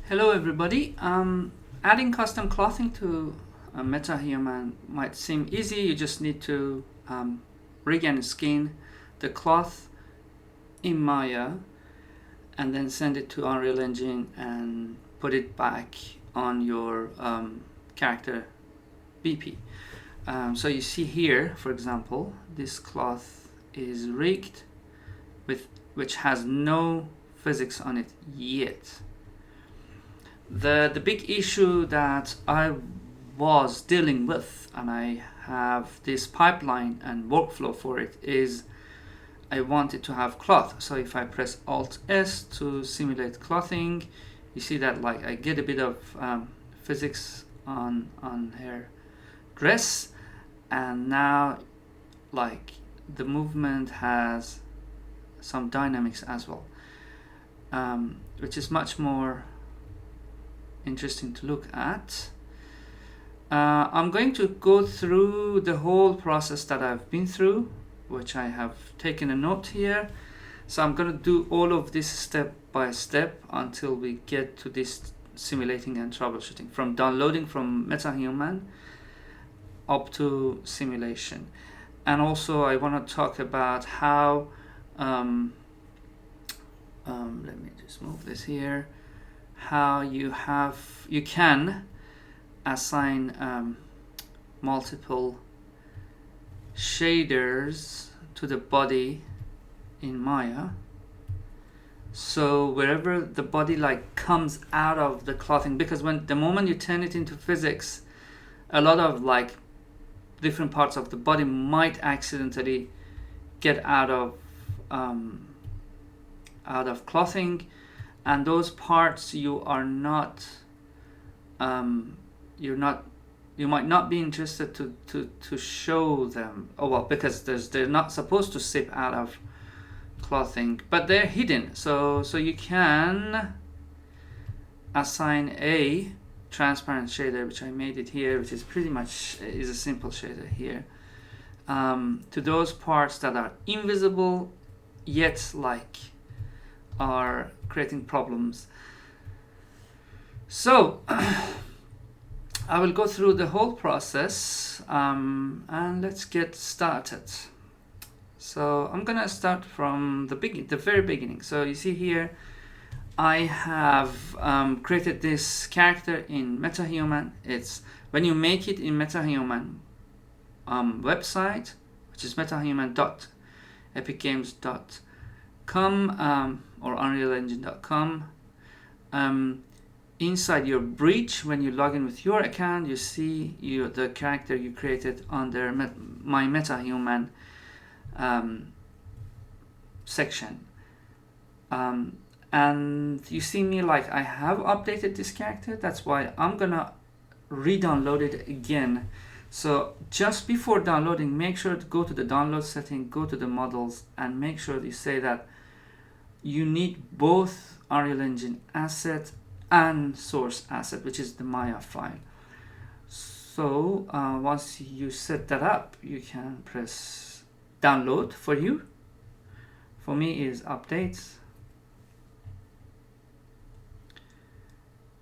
Hello everybody. Adding custom clothing to a Metahuman might seem easy. You just need to rig and skin the cloth in Maya and then send it to Unreal Engine and put it back on your character BP. So you see here, for example, this cloth is rigged with which has no physics on it yet. The big issue that I was dealing with, and I have this pipeline and workflow for it, is I wanted to have cloth. So if I press Alt S to simulate clothing, you see that like I get a bit of physics on her dress, and now like the movement has some dynamics as well, which is much more interesting to look at. I'm going to go through the whole process that I've been through, which I have taken a note here. So I'm going to do all of this step by step until we get to this simulating and troubleshooting, from downloading from Metahuman up to simulation. And also I want to talk about how let me just move this here, how you can assign multiple shaders to the body in Maya. So wherever the body like comes out of the clothing, because the moment you turn it into physics, a lot of like different parts of the body might accidentally get out of clothing, and those parts you might not be interested to show them. Oh well, because they're not supposed to sip out of clothing, but they're hidden. So you can assign a transparent shader, which I made it here, which is pretty much is a simple shader here, to those parts that are invisible yet like are creating problems. So I will go through the whole process, and let's get started. So I'm gonna start from the very beginning. So you see here I have created this character in Metahuman. It's when you make it in Metahuman website, which is metahuman.epicgames.com or unrealengine.com. Inside your breach, when you log in with your account, you see the character you created under my Metahuman section, and you see me like I have updated this character. That's why I'm gonna re-download it again. So just before downloading, make sure to go to the download setting, go to the models, and make sure you say that you need both Unreal Engine asset and source asset, which is the Maya file. So once you set that up, you can press download. For you, for me is updates.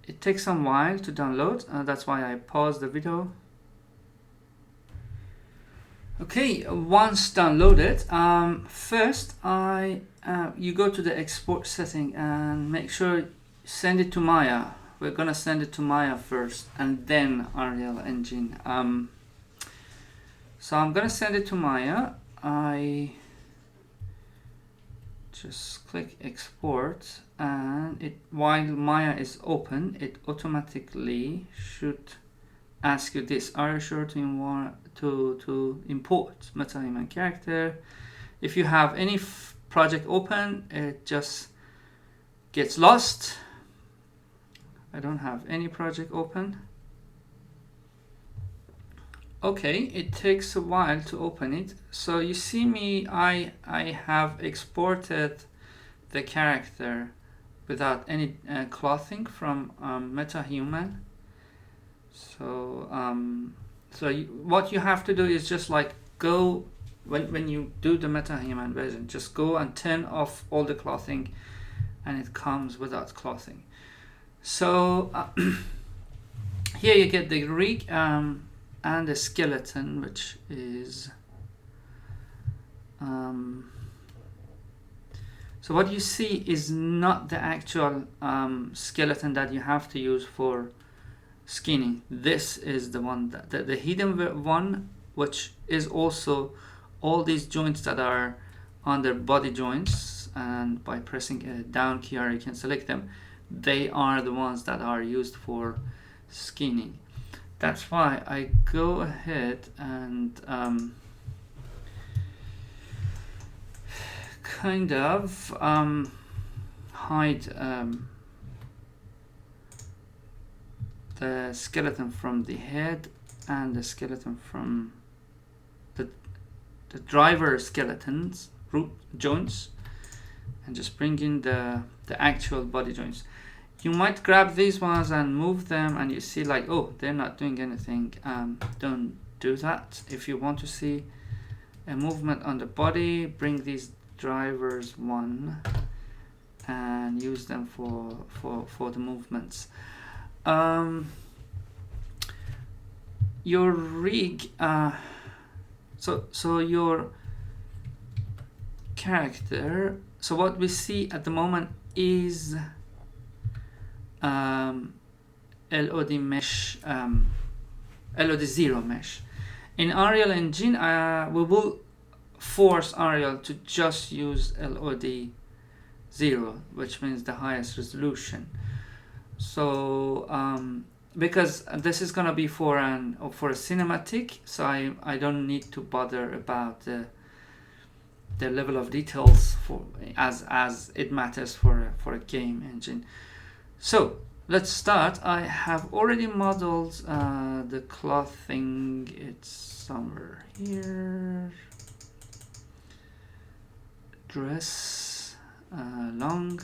It takes some while to download, that's why I paused the video. Okay, once downloaded, first you go to the export setting and make sure send it to Maya. We're gonna send it to Maya first and then Unreal Engine. So I'm gonna send it to Maya. I just click export, and while Maya is open, it automatically should ask you this: are you sure to import Metahuman character? If you have any project open, it just gets lost. I don't have any project open. Okay, it takes a while to open it. So you see me, I have exported the character without any clothing from Metahuman. So what you have to do is just like go, when you do the Metahuman version, just go and turn off all the clothing, and it comes without clothing. So here you get the rig and the skeleton, which is so what you see is not the actual skeleton that you have to use for skinning. This is the one that the hidden one, which is also all these joints that are under body joints, and by pressing a down key you can select them. They are the ones that are used for skinning. That's why I go ahead and kind of hide the skeleton from the head and the skeleton from the driver skeletons, root joints, and just bring in the actual body joints. You might grab these ones and move them, and you see like, oh, they're not doing anything. Don't do that. If you want to see a movement on the body, bring these drivers one and use them for the movements. Your rig, so your character, so what we see at the moment is LOD mesh, LOD 0 mesh. In Unreal Engine, we will force Unreal to just use LOD 0, which means the highest resolution. So because this is gonna be for a cinematic, so I don't need to bother about the level of details for as it matters for a game engine. So let's start. I have already modeled the clothing. It's somewhere here. Dress long.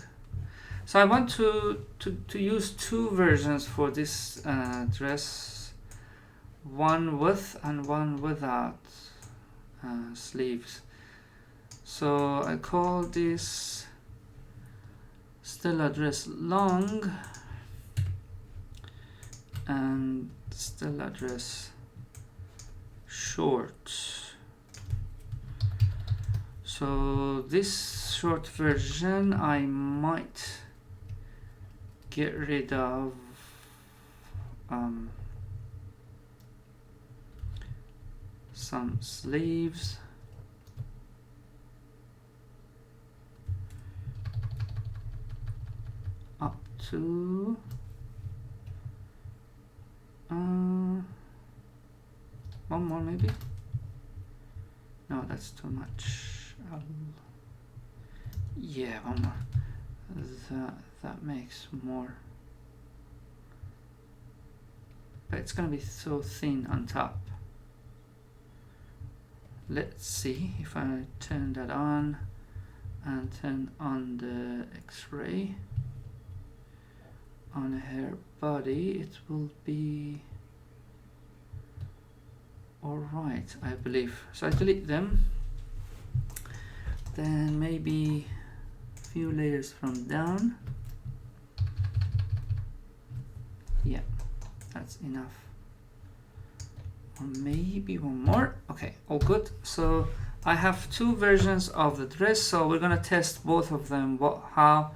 So I want to use two versions for this dress, one with and one without sleeves. So I call this Stella dress long and Stella dress short. So this short version I might get rid of some sleeves. Up to one more maybe. No, that's too much. Yeah, one more. That makes more, but it's gonna be so thin on top. Let's see if I turn that on and turn on the X-ray on her body. It will be alright, I believe. So I delete them, then maybe a few layers from down. Yeah, that's enough. Or maybe one more. Okay, all good. So I have two versions of the dress, so we're gonna test both of them, how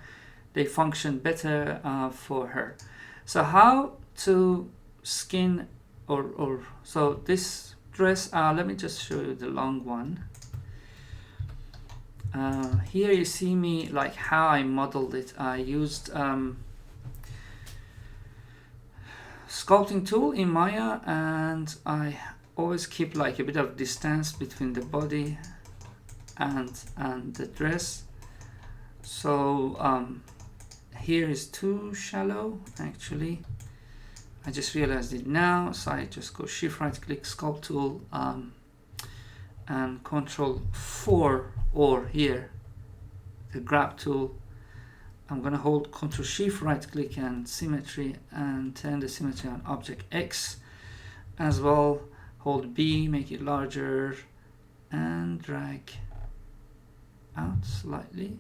they function better for her. So how to skin so this dress, let me just show you the long one. Here you see me like how I modeled it. I used sculpting tool in Maya, and I always keep like a bit of distance between the body and the dress. So here is too shallow actually. I just realized it now, so I just go shift right click sculpt tool and control 4, or here the grab tool. I'm gonna hold Ctrl Shift right click and symmetry and turn the symmetry on object X as well. Hold B, make it larger and drag out slightly.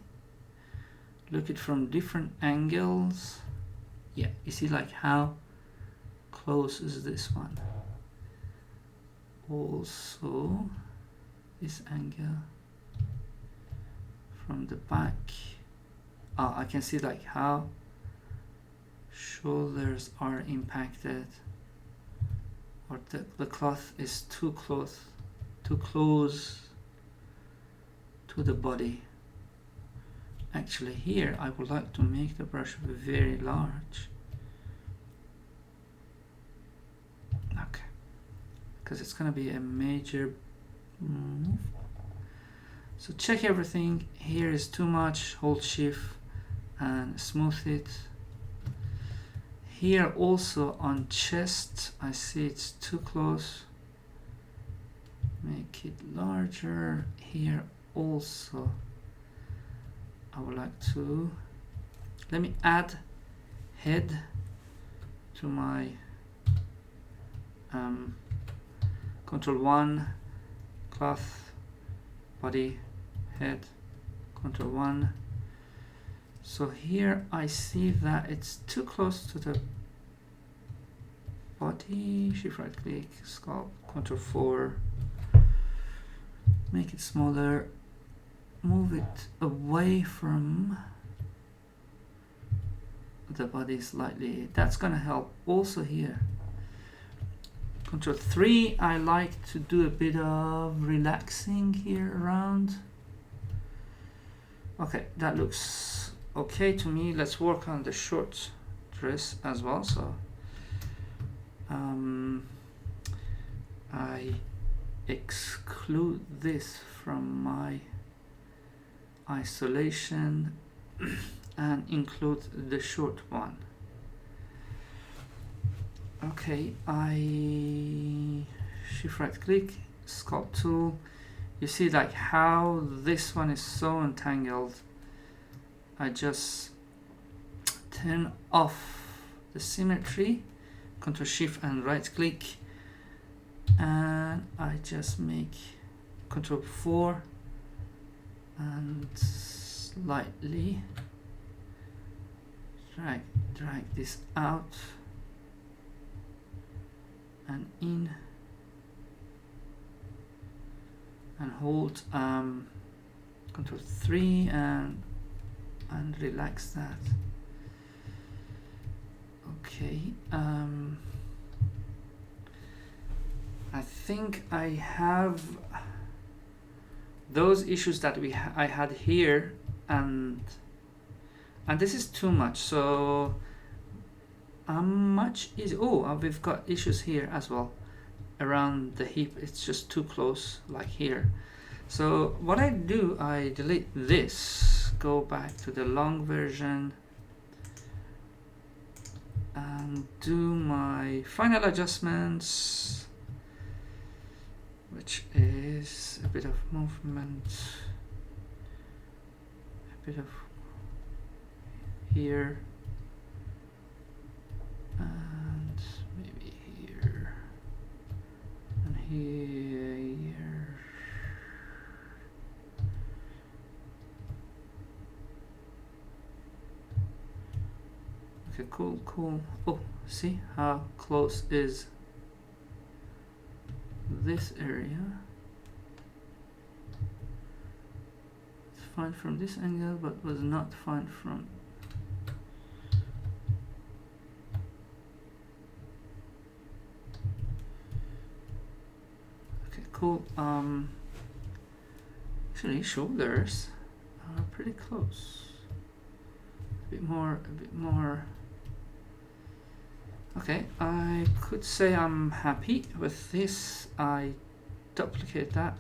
Look it from different angles Yeah, you see like how close is this one. Also this angle from the back. I can see like how shoulders are impacted, or the cloth is too close to the body. Actually here I would like to make the brush very large. Okay, because it's gonna be a major move. So check everything. Here is too much, hold shift and smooth it. Here also on chest, I see it's too close. Make it larger. Here also, I would like to, let me add head to my Control 1, cloth, body, head, Control 1. So here I see that it's too close to the body. Shift right click, sculpt, Control 4. Make it smaller. Move it away from the body slightly. That's gonna help. Also here, Control 3. I like to do a bit of relaxing here around. Okay, that looks okay to me. Let's work on the short dress as well. So I exclude this from my isolation and include the short one. Okay, I shift right click, sculpt tool. You see like how this one is so entangled. I just turn off the symmetry, Control Shift and right click, and I just make Control 4 and slightly drag this out and in, and hold Control 3 and relax that. Okay, I think I have those issues that I had here, and this is too much. So much is we've got issues here as well around the hip. It's just too close, like here. So what I do, I delete this, go back to the long version and do my final adjustments, which is a bit of movement, a bit of here, and maybe here, and here. Okay, cool. Oh, see how close is this area? It's fine from this angle, but was not fine from cool. Actually, shoulders are pretty close. A bit more. Okay, I could say I'm happy with this. I duplicate that,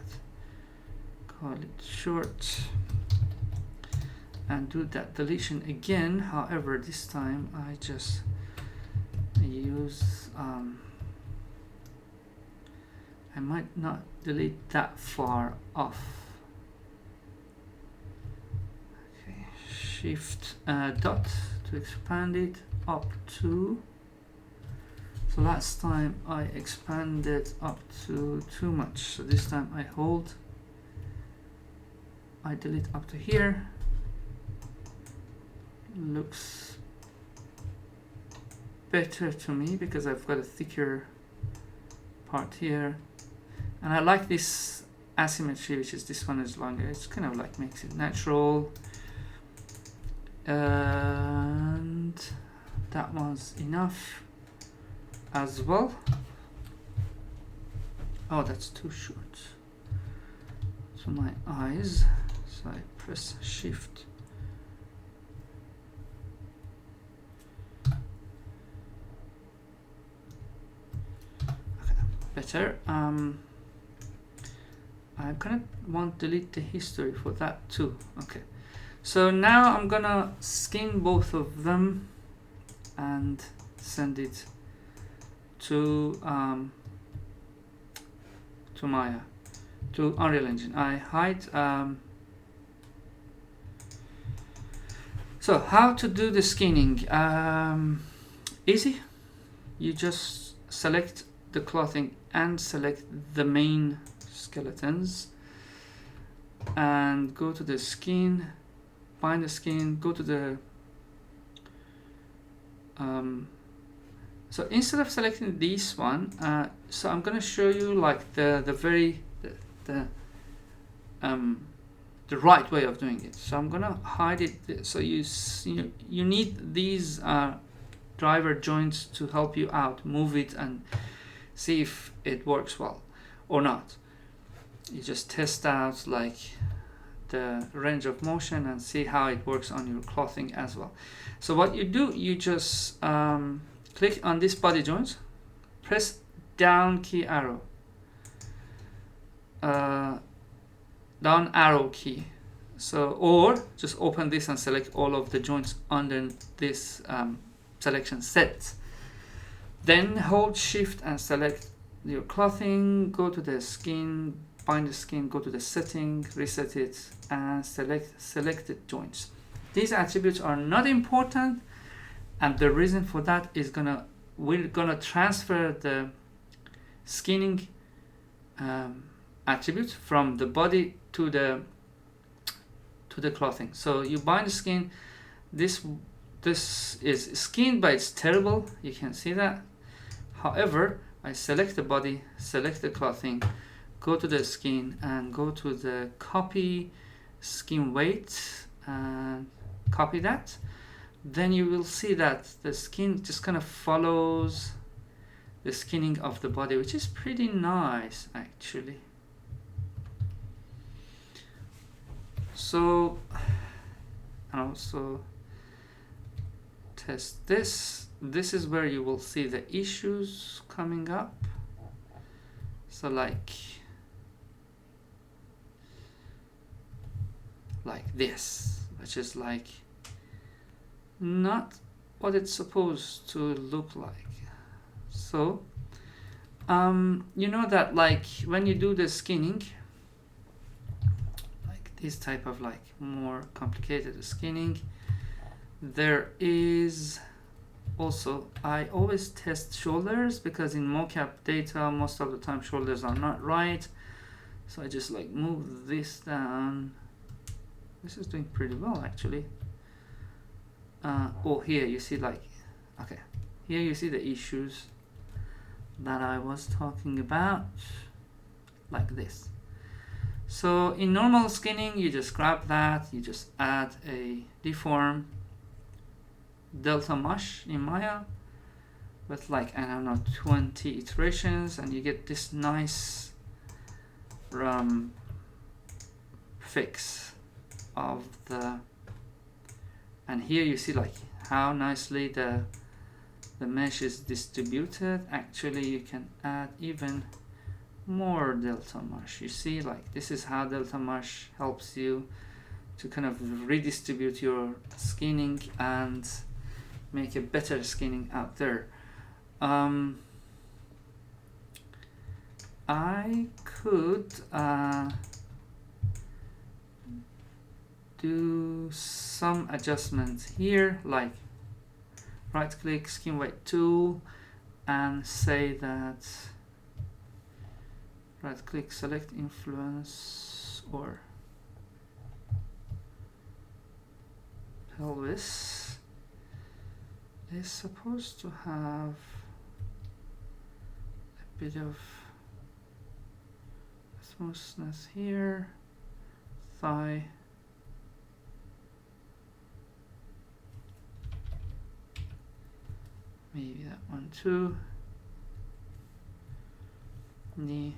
call it short, and do that deletion again. However, this time I just use I might not delete that far off. Okay, shift dot to expand it up to. So last time I expanded up to too much. So this time I hold. I delete up to here. Looks better to me because I've got a thicker part here, and I like this asymmetry, which is this one is longer. It's kind of like makes it natural. And that was enough as well. Oh, that's too short. So my eyes, so I press shift. Okay, better. I kind of want to delete the history for that too. Okay, so now I'm gonna skin both of them and send it to Maya, to Unreal Engine. I hide. So how to do the skinning? Easy. You just select the clothing and select the main skeletons and go to the skin, bind the skin, go to the so instead of selecting this one, so I'm gonna show you like the right way of doing it. So I'm gonna hide it. So you need these driver joints to help you out, move it and see if it works well or not. You just test out like the range of motion and see how it works on your clothing as well. So what you do, you just click on this body joint, press down key arrow, down arrow key. So, or just open this and select all of the joints under this selection set. Then hold shift and select your clothing, go to the skin, bind the skin, go to the setting, reset it, and select selected joints. These attributes are not important, and the reason for that is we're gonna transfer the skinning attribute from the body to the clothing. So you bind the skin. This is skin, but it's terrible. You can see that. However, I select the body, select the clothing, go to the skin, and go to the copy skin weight and copy that. Then you will see that the skin just kind of follows the skinning of the body, which is pretty nice actually. So, and also test this. This is where you will see the issues coming up. So like this, which is like not what it's supposed to look like. So you know that like when you do the skinning, like this type of like more complicated skinning, there is also, I always test shoulders because in mocap data most of the time shoulders are not right. So I just like move this down. This is doing pretty well actually. Oh, here you see like, okay, here you see the issues that I was talking about, like this. So in normal skinning, you just grab that, you just add a deform delta mesh in Maya with like, I don't know, 20 iterations, and you get this nice fix of the, and here you see like how nicely the mesh is distributed. Actually you can add even more delta mesh. You see like this is how delta mesh helps you to kind of redistribute your skinning and make a better skinning out there. I could do some adjustments here, like right click skin weight tool and say that right click select influence or pelvis is supposed to have a bit of smoothness here, thigh. Maybe that one too. Knee.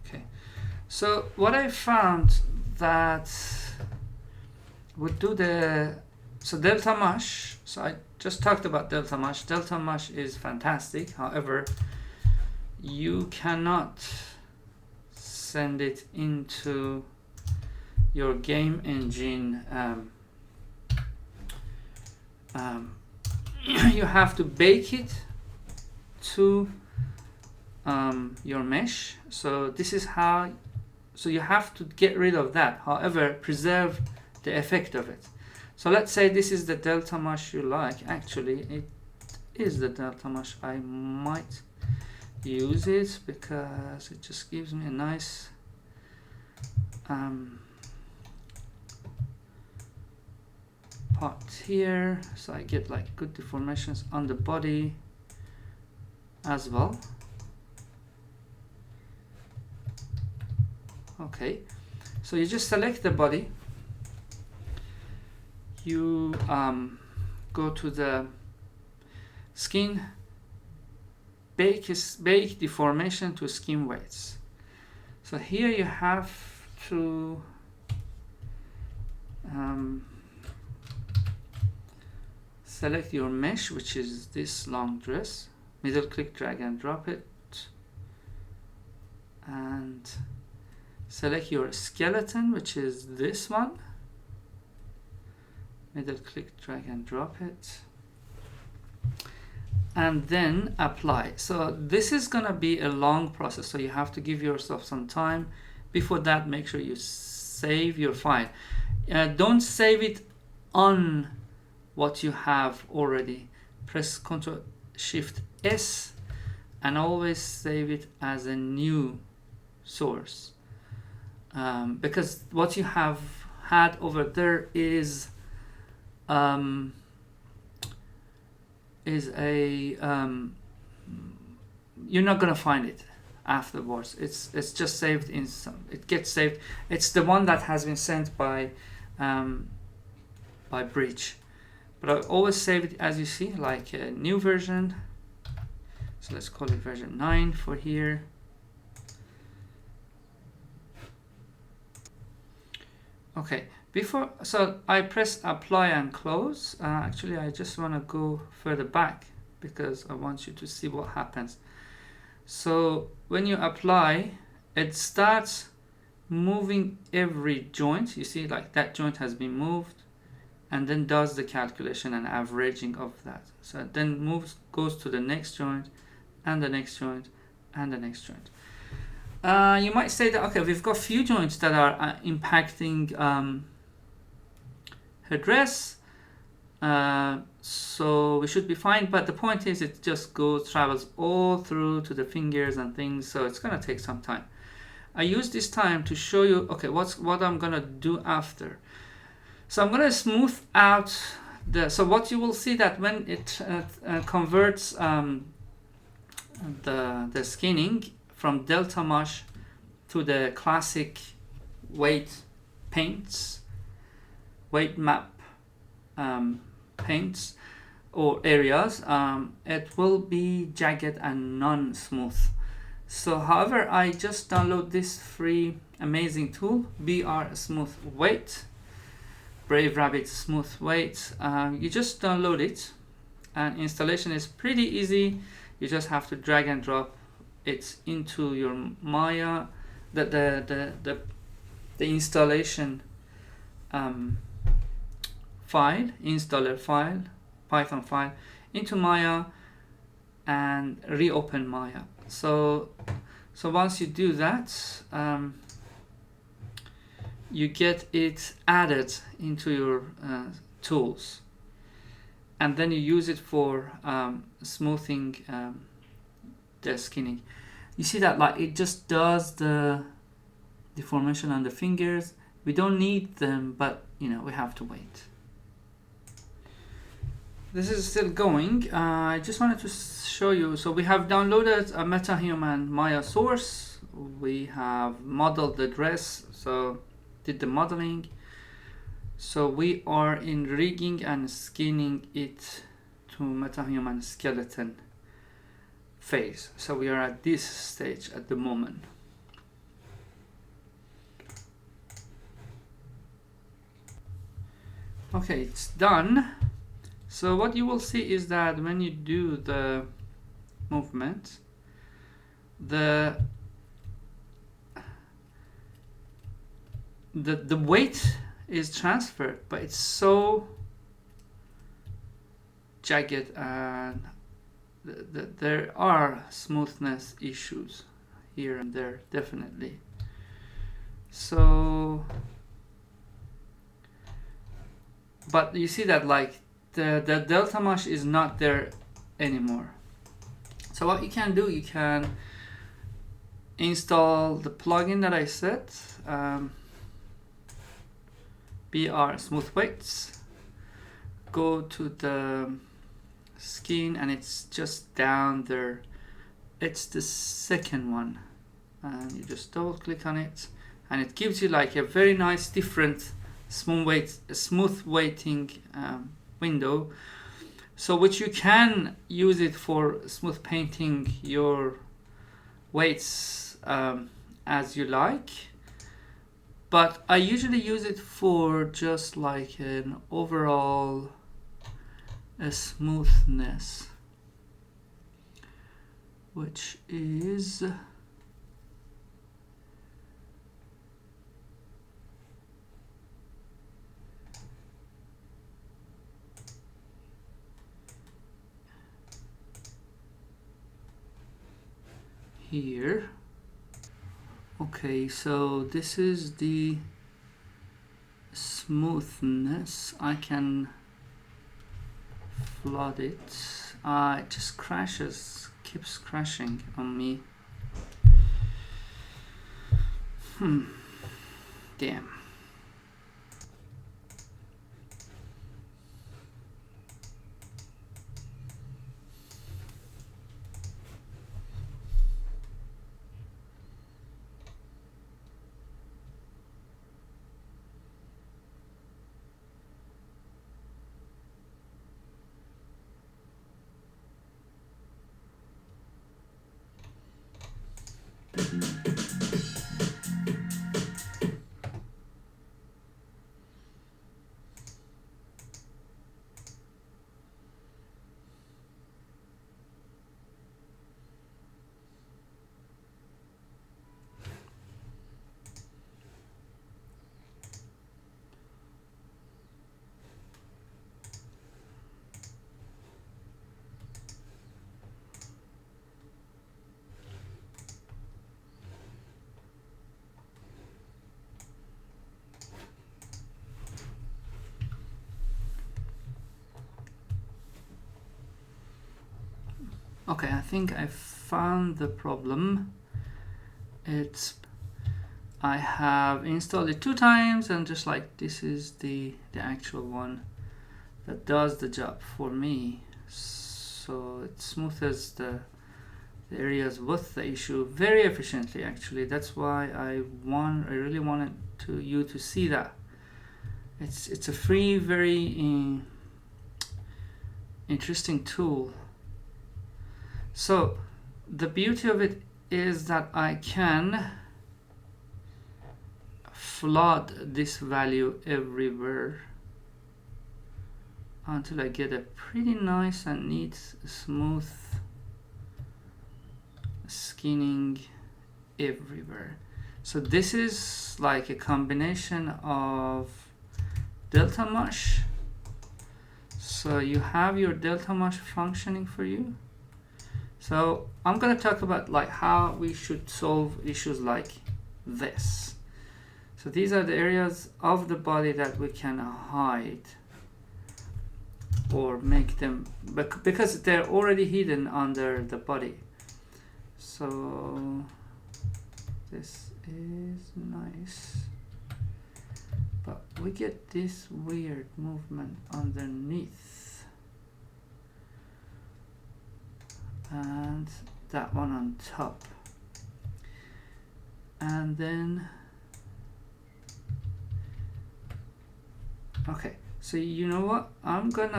Okay, so what I found that would do the delta mesh. So I just talked about delta mesh. Delta mesh is fantastic. However, you cannot send it into your game engine. You have to bake it to your mesh. So this is how. So you have to get rid of that. However, preserve the effect of it. So let's say this is the delta mesh you like. Actually, it is the delta mesh. I might use it because it just gives me a nice part here, so I get like good deformations on the body as well. Okay, so you just select the body, you go to the skin, bake deformation to skin weights. So here you have to select your mesh, which is this long dress, middle click, drag and drop it, and select your skeleton, which is this one, middle click, drag and drop it, and then apply. So this is gonna be a long process, so you have to give yourself some time. Before that, make sure you save your file. Don't save it on what you have already. Press Ctrl Shift S and always save it as a new source, because what you have had over there is a you're not gonna find it afterwards. It's just saved in some. It gets saved. It's the one that has been sent by Bridge. But I always save it as you see, like a new version. So let's call it version 9 for here. Okay, so I press apply and close. Actually, I just want to go further back because I want you to see what happens. So when you apply, it starts moving every joint. You see, like that joint has been moved, and then does the calculation and averaging of that. So it then goes to the next joint, and the next joint, and the next joint. You might say that, okay, we've got few joints that are impacting her dress, so we should be fine. But the point is, it just travels all through to the fingers and things, so it's gonna take some time. I use this time to show you, okay, what I'm gonna do after. So I'm gonna smooth out so what you will see that when it converts the skinning from delta mesh to the classic weight map paints or areas, it will be jagged and non-smooth. So however, I just download this free amazing tool, BR Smooth Weight, Brave Rabbit Smooth Weight. You just download it, and installation is pretty easy. You just have to drag and drop it into your Maya, the installation installer file, Python file, into Maya, and reopen Maya. So once you do that, you get it added into your tools, and then you use it for smoothing the skinning. You see that like it just does the deformation on the fingers. We don't need them, but you know, we have to wait. This is still going. I just wanted to show you. So we have downloaded a Metahuman Maya source. We have modeled the dress, so did the modeling. So we are in rigging and skinning it to Metahuman skeleton phase. So we are at this stage at the moment. Okay, it's done. So what you will see is that when you do the movement, the weight is transferred, but it's so jagged and there are smoothness issues here and there, definitely. So, but you see that like the delta mesh is not there anymore. So what you can do, you can install the plugin that I set, BR Smooth Weights. Go to the skin and it's just down there. It's the second one, and you just double click on it, and it gives you like a very nice different smooth weighting window, so which you can use it for smooth painting your weights as you like, but I usually use it for just like an overall smoothness, which is here. Okay, so this is the smoothness. I can flood it. It just crashes, keeps crashing on me. Damn. Okay, I think I found the problem. I have installed it 2 times, and just like this is the actual one that does the job for me. So it smooths the areas with the issue very efficiently. Actually, that's why I really wanted you to see that. It's a free, very interesting tool. So the beauty of it is that I can flood this value everywhere until I get a pretty nice and neat, smooth skinning everywhere. So this is like a combination of delta mesh. So you have your delta mesh functioning for you. So I'm going to talk about like how we should solve issues like this. So these are the areas of the body that we can hide or make them, because they're already hidden under the body. So this is nice, but we get this weird movement underneath, and that one on top, and then okay, so you know what, I'm going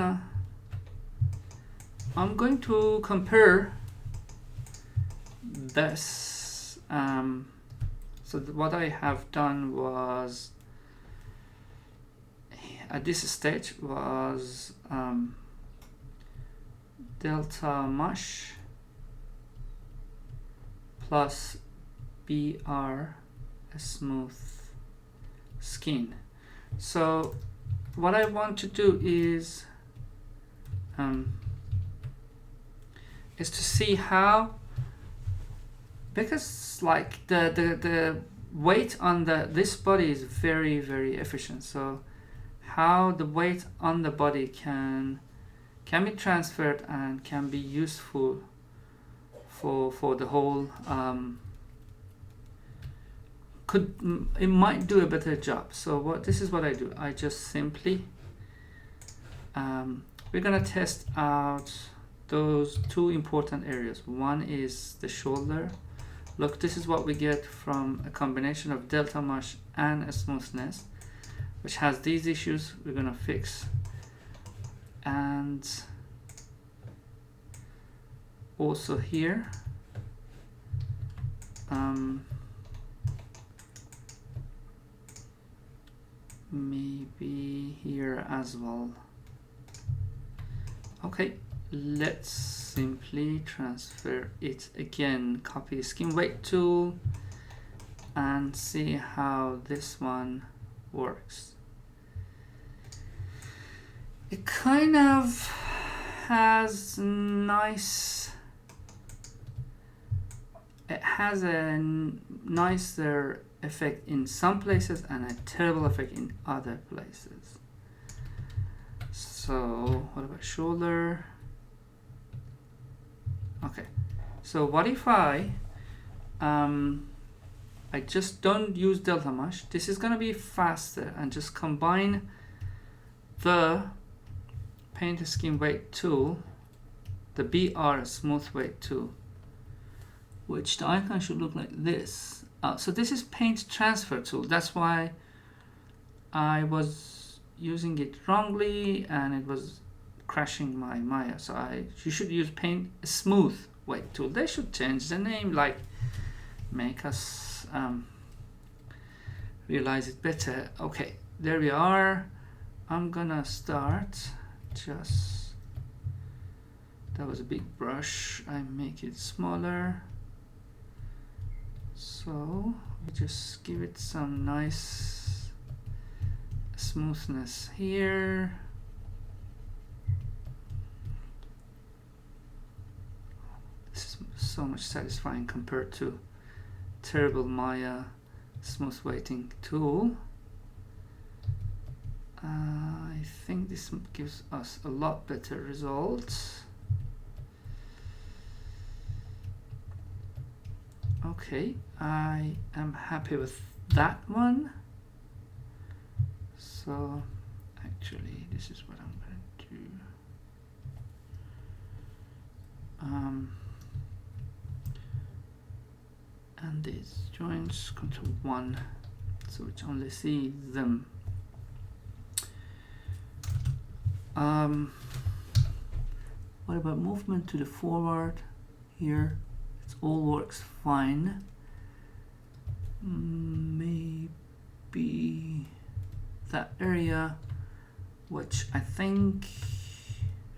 to compare this. So what I have done was at this stage was delta mush plus BR smooth skin. So what I want to do is to see how, because like the weight on this body is very, very efficient, so how the weight on the body can be transferred and can be useful for the whole it might do a better job. So this is what I do. I just simply we're gonna test out those two important areas. One is the shoulder. Look, this is what we get from a combination of delta mush and a smoothness, which has these issues we're gonna fix. And also here, maybe here as well. Okay, let's simply transfer it again, copy skin weight tool, and see how this one works. It kind of has nice, it has a nicer effect in some places and a terrible effect in other places. So what about shoulder? Okay, so what if I just don't use delta mush? This is gonna be faster, and just combine the paint skin weight tool, the BR smooth weight tool, which the icon should look like this. So this is paint transfer tool. That's why I was using it wrongly and it was crashing my Maya. So you should use paint smooth weight tool. They should change the name, like make us realize it better. Okay, there we are. I'm gonna start just, that was a big brush, I make it smaller. So we just give it some nice smoothness here. This is so much satisfying compared to terrible Maya smooth weighting tool. I think this gives us a lot better results. Okay, I am happy with that one. So actually this is what I'm going to do. And these joints, Control 1, so we only see them. What about movement to the forward here? It all works fine. Maybe that area, which I think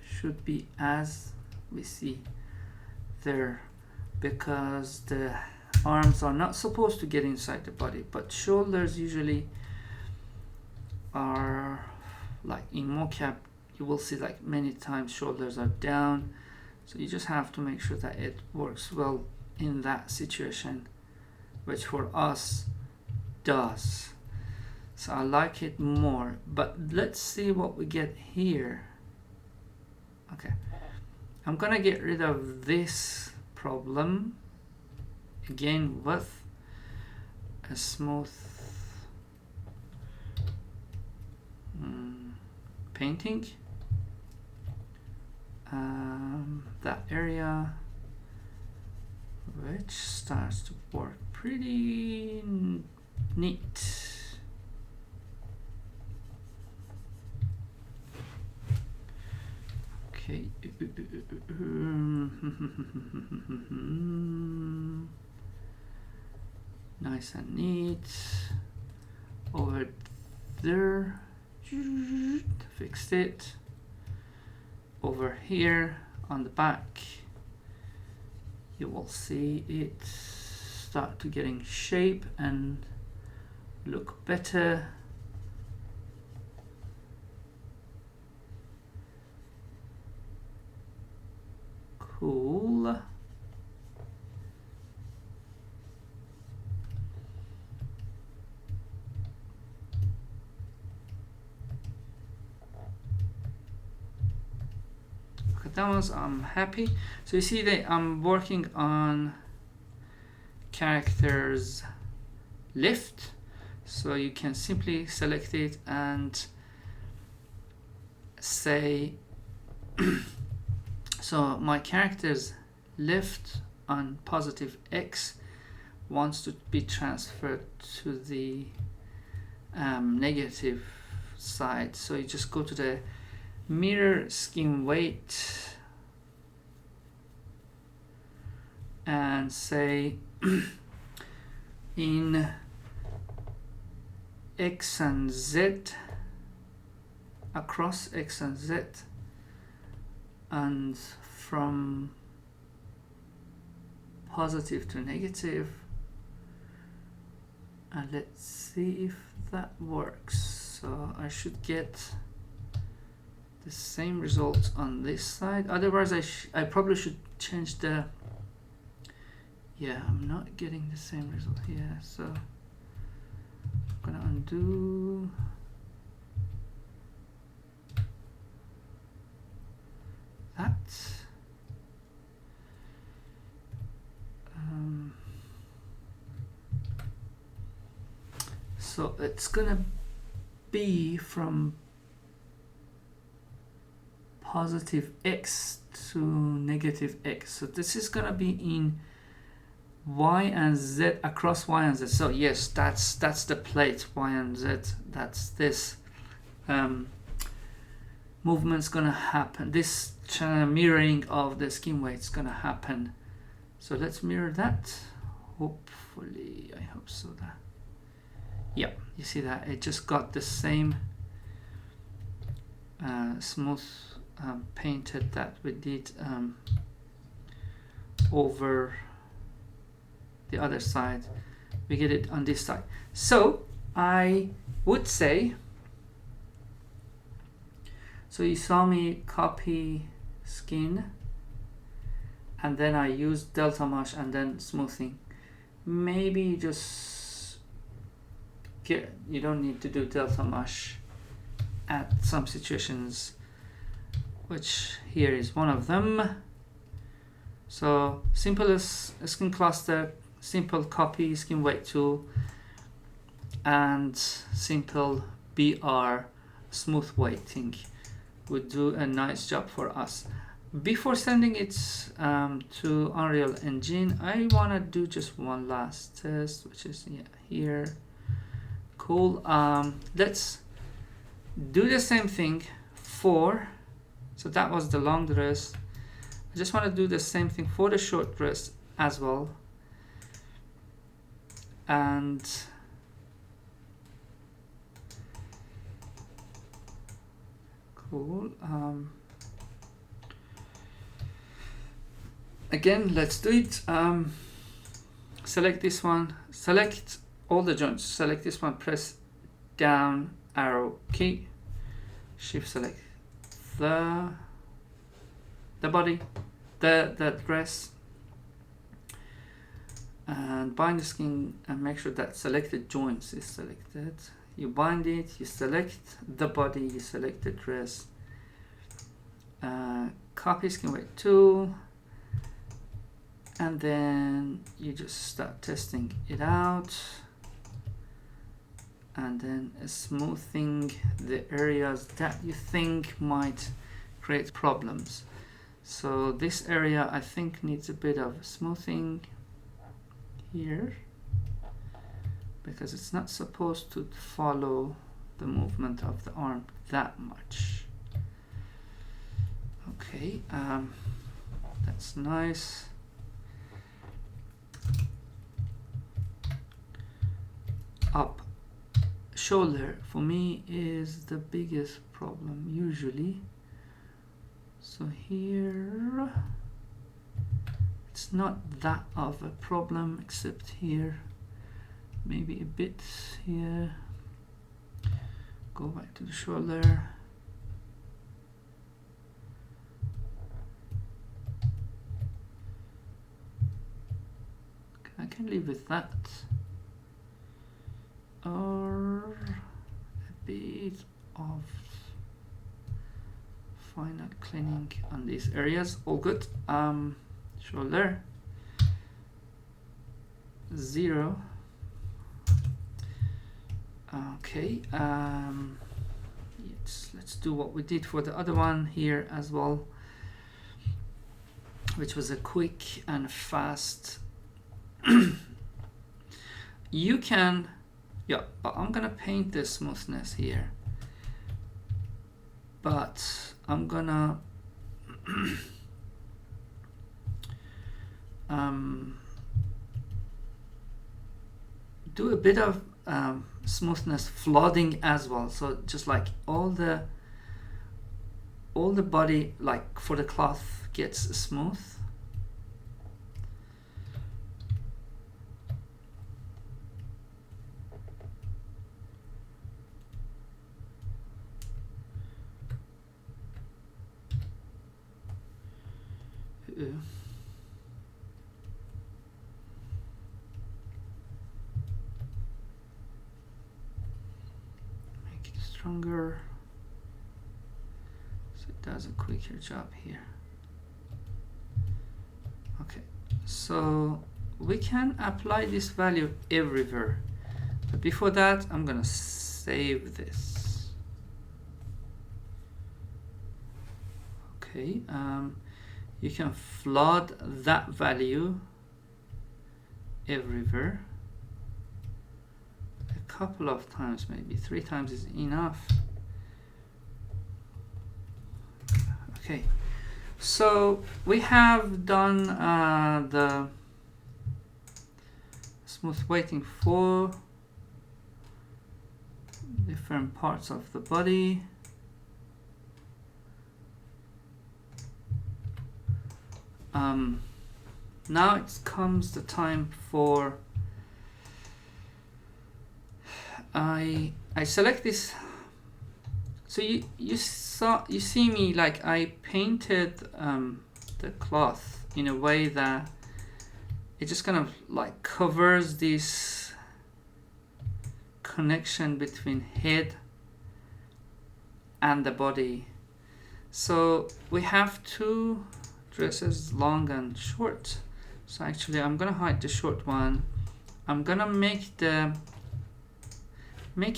should be as we see there, because the arms are not supposed to get inside the body, but shoulders usually are, like in mocap you will see like many times shoulders are down, so you just have to make sure that it works well in that situation, which for us does. So I like it more, but let's see what we get here. Okay, I'm gonna get rid of this problem again with a smooth painting. That area which starts to work pretty neat. Okay. Nice and neat. Over there, fixed it. Over here on the back, you will see it start to getting shape and look better. Cool. Okay, that was I'm happy. So you see that I'm working on characters left, so you can simply select it and say so my character's left on positive X wants to be transferred to the negative side. So you just go to the mirror skin weight and say in X and Z, across X and Z, and from positive to negative, and let's see if that works. So I should get the same result on this side. Otherwise I probably should change the, yeah, I'm not getting the same result here, so I'm gonna undo that. So it's gonna be from positive X to negative X. So this is gonna be in Y and Z, across Y and Z. So yes, that's the plate, Y and Z. That's this movement's gonna happen. This mirroring of the skin weight is gonna happen. So let's mirror that. Hopefully, I hope so. That, yeah, you see that it just got the same smooth painted that we did over the other side. We get it on this side. So I would say, so you saw me copy skin and then I used delta mesh and then smoothing. Maybe just you don't need to do delta mesh at some situations, which here is one of them. So simple as a skin cluster, simple copy skin weight tool, and simple BR smooth weighting would do a nice job for us. Before sending it to Unreal Engine, I want to do just one last test, which is here. Cool. Let's do the same thing for, so that was the long dress. I just want to do the same thing for the short dress as well. And cool. Again, let's do it. Select this one, select all the joints, select this one, press down arrow key, shift select the body, the dress, and bind the skin and make sure that selected joints is selected. You bind it, you select the body, you select the dress, copy skin weight tool, and then you just start testing it out, and then smoothing the areas that you think might create problems. So this area I think needs a bit of smoothing here, because it's not supposed to follow the movement of the arm that much. Okay, that's nice. Up shoulder for me is the biggest problem usually. So here it's not that of a problem, except here maybe a bit here. Go back to the shoulder. I can live with that. Or a bit of final cleaning on these areas. All good. Shoulder 0. Okay. Let's do what we did for the other one here as well, which was a quick and fast. You can, yeah, but I'm gonna paint the smoothness here, but I'm gonna do a bit of smoothness flooding as well. So just like all the body, like for the cloth, gets smooth. Make it stronger so it does a quicker job here. Okay, so we can apply this value everywhere, but before that I'm gonna save this. Okay, you can flood that value everywhere a couple of times, maybe 3 times is enough. Okay, so we have done the smooth weighting for different parts of the body. Now it comes the time for I select this. So you see me, like I painted the cloth in a way that it just kind of like covers this connection between head and the body. So we have 2 dresses, long and short. So actually I'm gonna hide the short one. I'm gonna make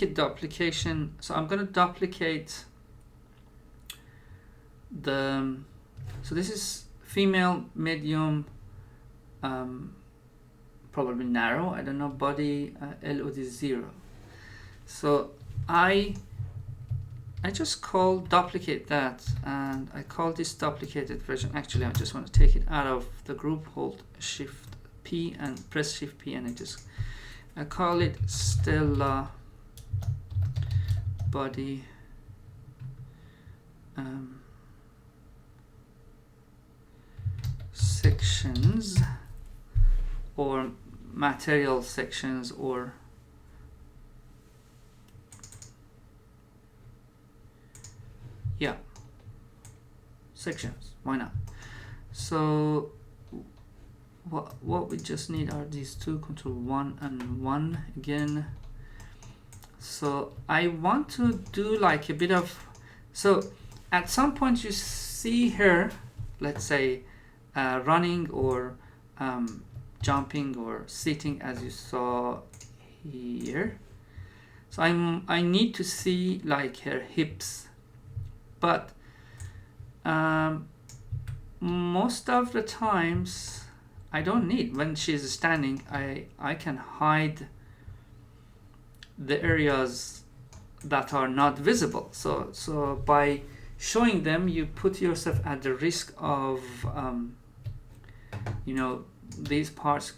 it duplication. So I'm gonna duplicate the, so this is female, medium, probably narrow, I don't know, body, LOD 0. So I just duplicate that, and I call this duplicated version. Actually, I just want to take it out of the group, hold Shift P and press Shift P, and I call it Stella body sections, or material sections, or yeah, sections, why not? So what we just need are these 2, Control 1 and 1 again. So I want to do like a bit of, so at some point you see her, let's say running or jumping or sitting as you saw here. So I need to see like her hips, but most of the times I don't need. When she's standing, I can hide the areas that are not visible. So by showing them, you put yourself at the risk of these parts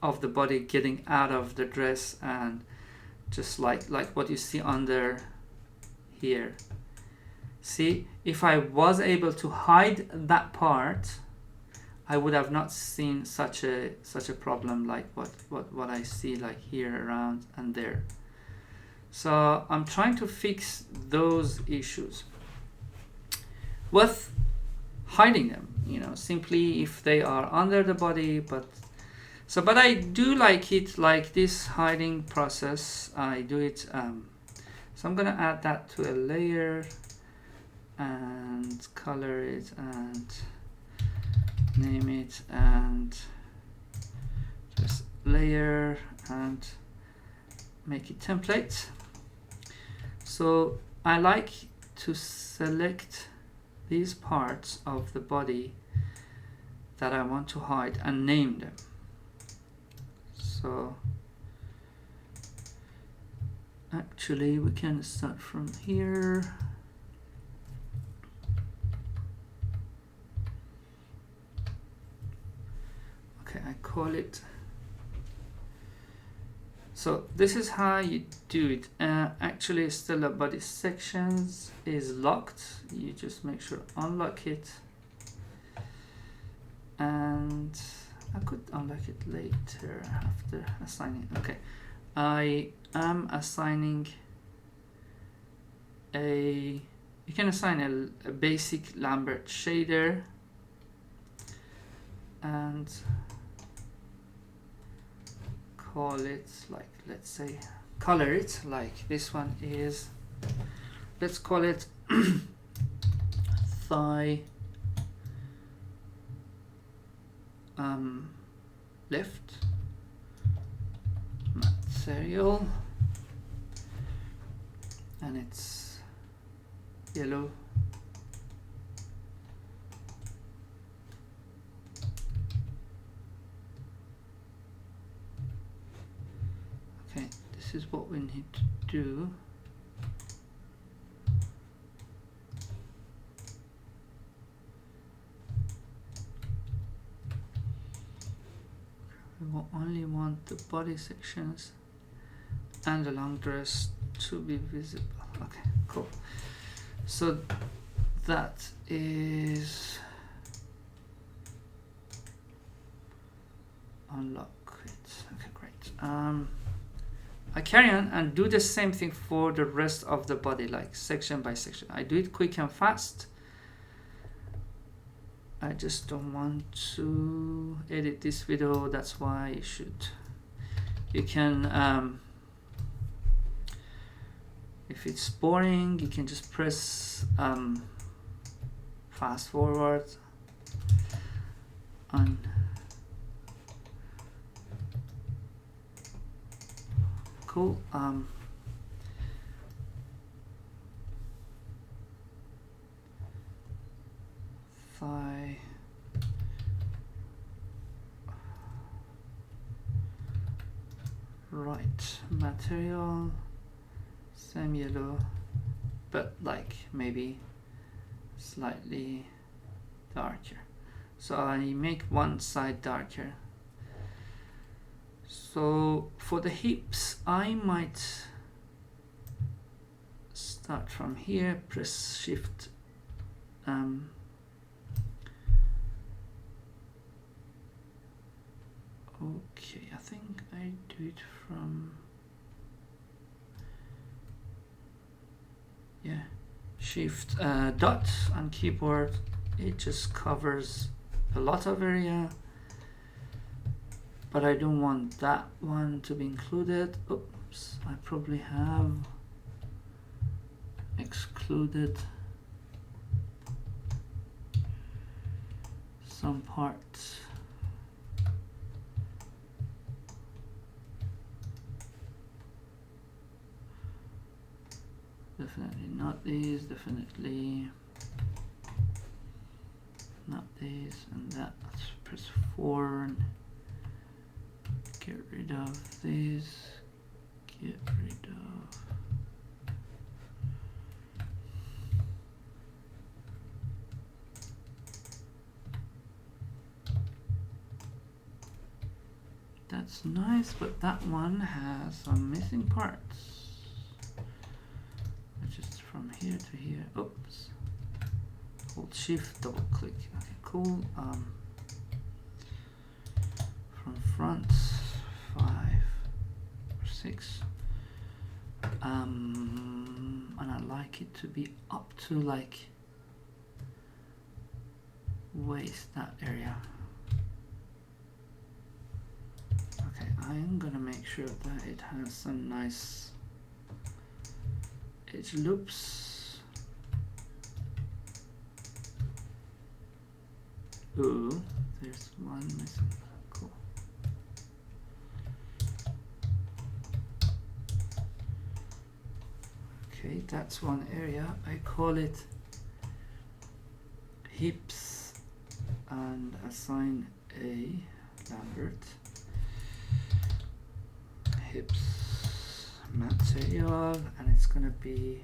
of the body getting out of the dress, and just like what you see under here. See, if I was able to hide that part, I would have not seen such a problem like what I see like here, around, and there. So I'm trying to fix those issues with hiding them, simply if they are under the body. But I do like it, like this hiding process. I do it. So I'm gonna add that to a layer and color it and name it and just layer and make it template. So I like to select these parts of the body that I want to hide and name them. So actually we can start from here. Okay, I call it. So this is how you do it. Actually, still the body sections is locked. You just make sure unlock it, and I could unlock it later after assigning. Okay, I am assigning a. You can assign a basic Lambert shader, and call it like, let's say, color it like this one is, let's call it thigh left material, and it's yellow. This is what we need to do. We will only want the body sections and the long dress to be visible. Okay, cool. So that is unlock it. Okay, great. I carry on and do the same thing for the rest of the body, like section by section. I do it quick and fast. I just don't want to edit this video, that's why you can, if it's boring, you can just press fast forward on. Cool. Thigh. Right, material, same yellow, but like maybe slightly darker. So I make one side darker. So for the hips, I might start from here, press shift okay, I think I do it from, yeah, shift dot on keyboard. It just covers a lot of area, but I don't want that one to be included. Oops, I probably have excluded some parts. Definitely not these, definitely not these, and that. Let's press 4 and get rid of these, get rid of. That's nice, but that one has some missing parts. Just from here to here. Oops. Hold Shift, double click. Okay, cool. From front, 5 or 6. And I like it to be up to like waist, that area. Okay, I'm gonna make sure that it has some nice edge loops. Ooh, there's one missing. Cool. Okay, that's one area. I call it hips and assign a Lambert. Hips material, and it's gonna be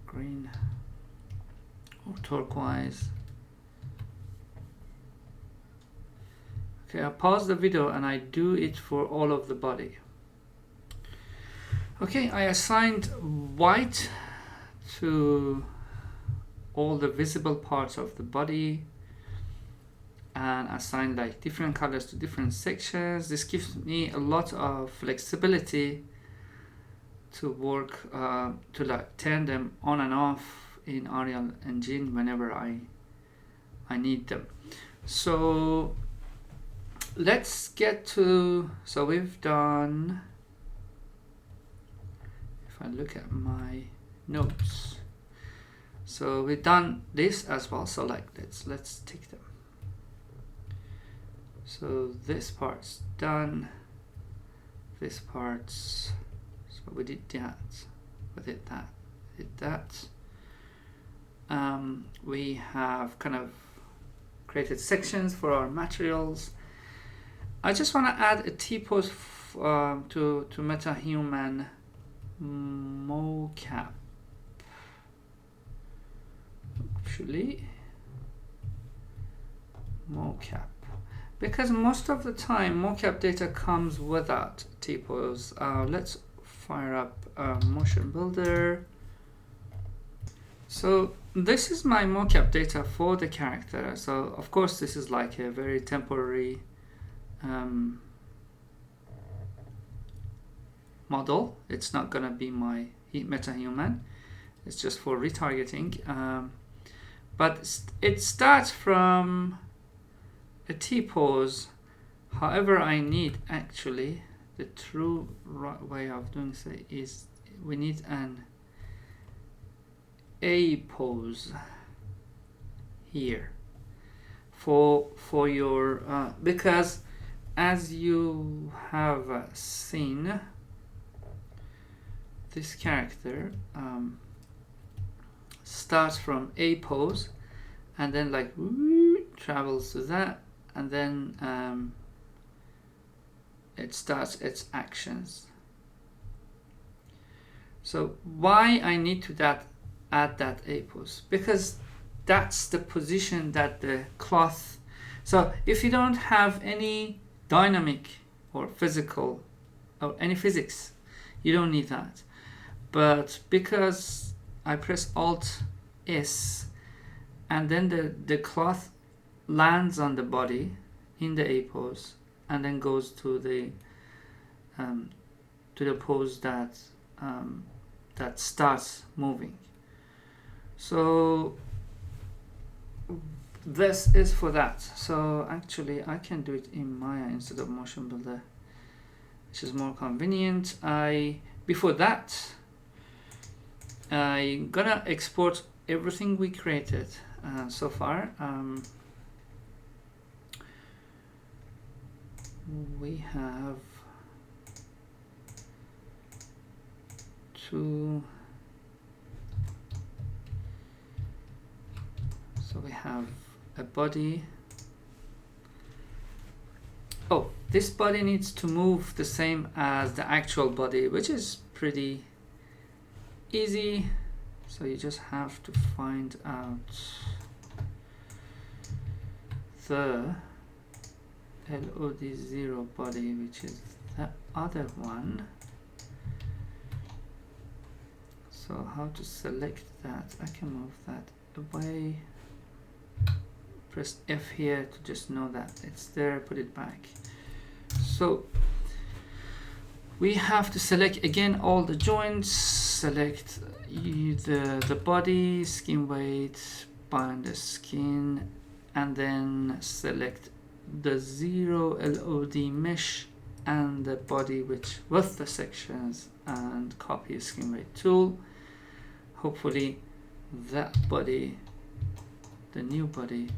green or turquoise. Okay, I pause the video and I do it for all of the body. Okay, I assigned white to all the visible parts of the body and assign like different colors to different sections. This gives me a lot of flexibility to work, to like turn them on and off in Unreal Engine whenever I need them. So let's get to, so we've done, if I look at my notes, so we've done this as well. So like let's tick them. So this part's done, this part's, so we did that, we did that, did that. We have kind of created sections for our materials. I just want to add a T-pose to Metahuman mocap. Actually, mocap. Because most of the time mocap data comes without T-pose. Let's fire up Motion Builder. So this is my mocap data for the character. So of course this is like a very temporary model. It's not gonna be my Metahuman. It's just for retargeting. But it starts from a T-pose. However, I need actually the true right way of doing so is we need an A pose here for your because as you have seen, this character starts from A pose and then like travels to that, and then it starts its actions. So why I need to add that A pose? Because that's the position that the cloth, so if you don't have any dynamic or physical or any physics, you don't need that. But because I press Alt S and then the cloth lands on the body in the A pose and then goes to the pose that that starts moving. So this is for that. So actually I can do it in Maya instead of Motion Builder, which is more convenient. Before that I'm gonna export everything we created so far. We have to, so we have a body. Oh, this body needs to move the same as the actual body, which is pretty easy. So you just have to find out the LOD0 body, which is the other one. So how to select that? I can move that away. Press F here to just know that it's there, put it back. So we have to select again all the joints, select the body, skin weight, bind the skin, and then select the 0 LOD mesh and the body with the sections, and copy skin weight tool. Hopefully that body, the new body,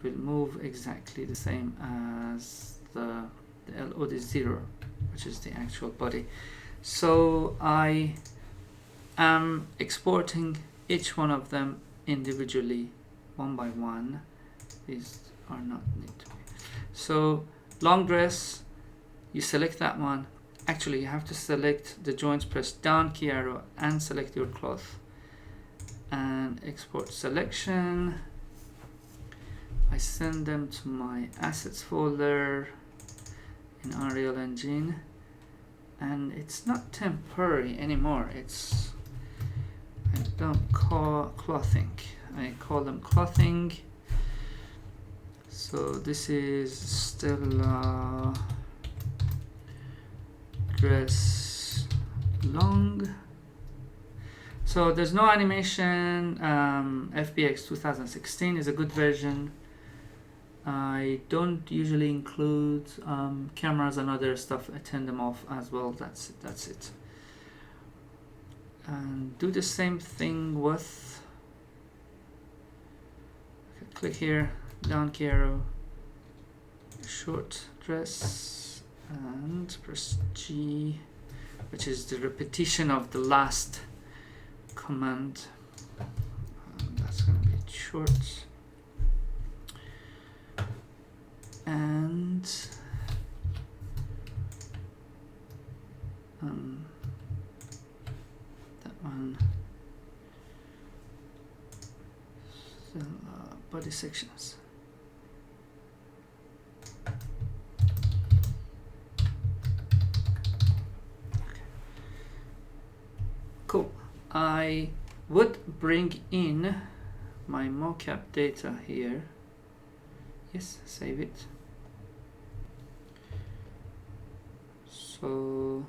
will move exactly the same as the LOD0, which is the actual body. So I am exporting each one of them individually, one by one. These are not need to be. So long dress, you select that one. Actually, you have to select the joints, press down key arrow and select your cloth and export selection. I send them to my assets folder in Unreal Engine, and it's not temporary anymore. It's, I don't call clothing, I call them clothing. So this is still dress long. So there's no animation. FBX 2016 is a good version. I don't usually include cameras and other stuff. I turn them off as well. That's it. And do the same thing with, click here, down key arrow, short dress, and press G, which is the repetition of the last command. That's going to be short. And that one, so, body sections. Okay. Cool. I would bring in my mocap data here. Yes, save it. So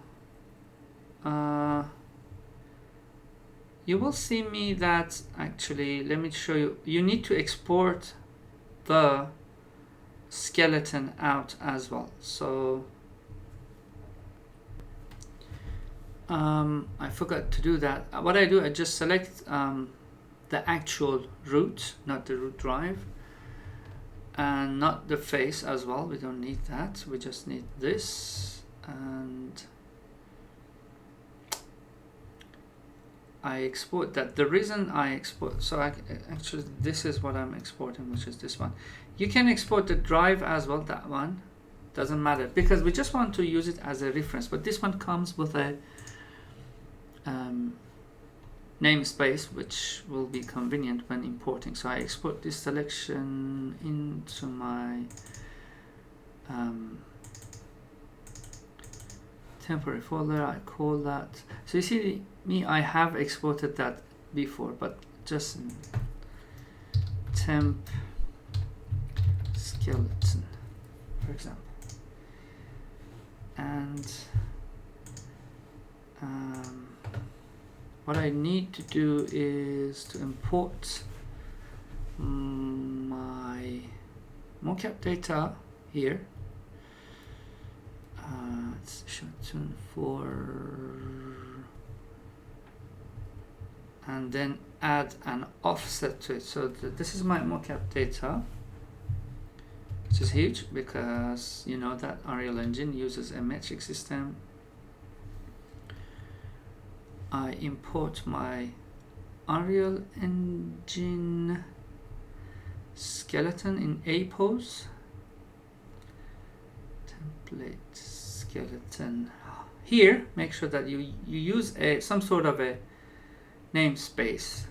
you will see me that actually, let me show you, you need to export the skeleton out as well. So I forgot to do that. What I do, I just select the actual root, not the root drive, and not the face as well. We don't need that. We just need this, and I export that. The reason I export, so actually this is what I'm exporting, which is this one. You can export the drive as well, that one, doesn't matter, because we just want to use it as a reference, but this one comes with a namespace, which will be convenient when importing. So I export this selection into my temporary folder. I call that, so you see me, I have exported that before, but just temp skeleton, for example. And what I need to do is to import my mocap data here. It's tune 4, and then add an offset to it. So this is my mocap data, which is huge because you know that Unreal Engine uses a metric system. I import my Unreal Engine skeleton in A pose. Template skeleton. Here, make sure that you use some sort of a namespace.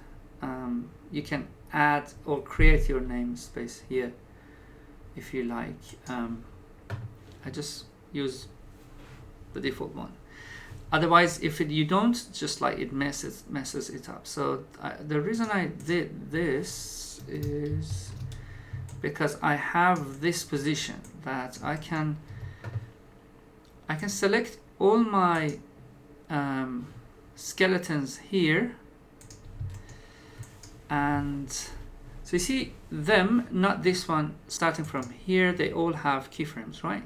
You can add or create your namespace here if you like. I just use the default one. Otherwise, if you don't, just like it messes it up. So the reason I did this is because I have this position that I can select all my skeletons here, and so you see them, not this one, starting from here, they all have keyframes, right?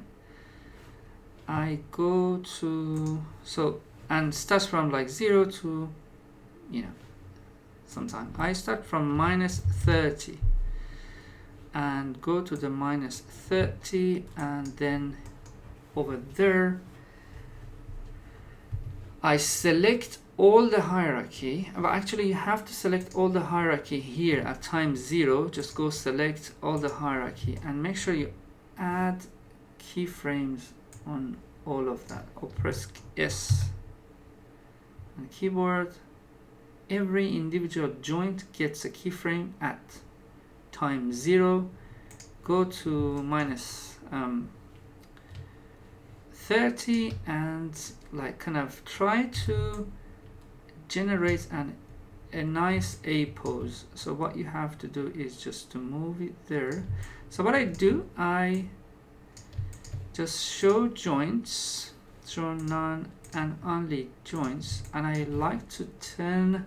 I go to, and starts from like 0 to, sometime. I start from -30 and go to the -30, and then over there I select all the hierarchy. But actually you have to select all the hierarchy here at time 0. Just go select all the hierarchy and make sure you add keyframes on all of that, or press S on the keyboard. Every individual joint gets a keyframe at time 0. Go to -30 and like kind of try to generate a nice A pose. So what you have to do is just to move it there. So what I do, I just show joints, show none and only joints, and I like to turn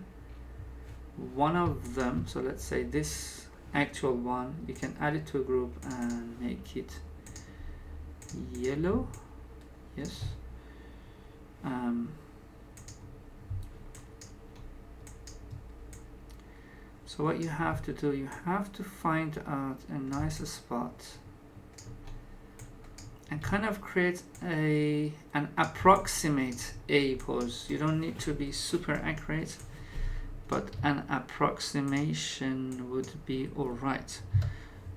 one of them. So let's say this actual one, you can add it to a group and make it yellow. Yes. So what you have to do, you have to find out a nice spot and kind of create an approximate A pose. You don't need to be super accurate, but an approximation would be alright.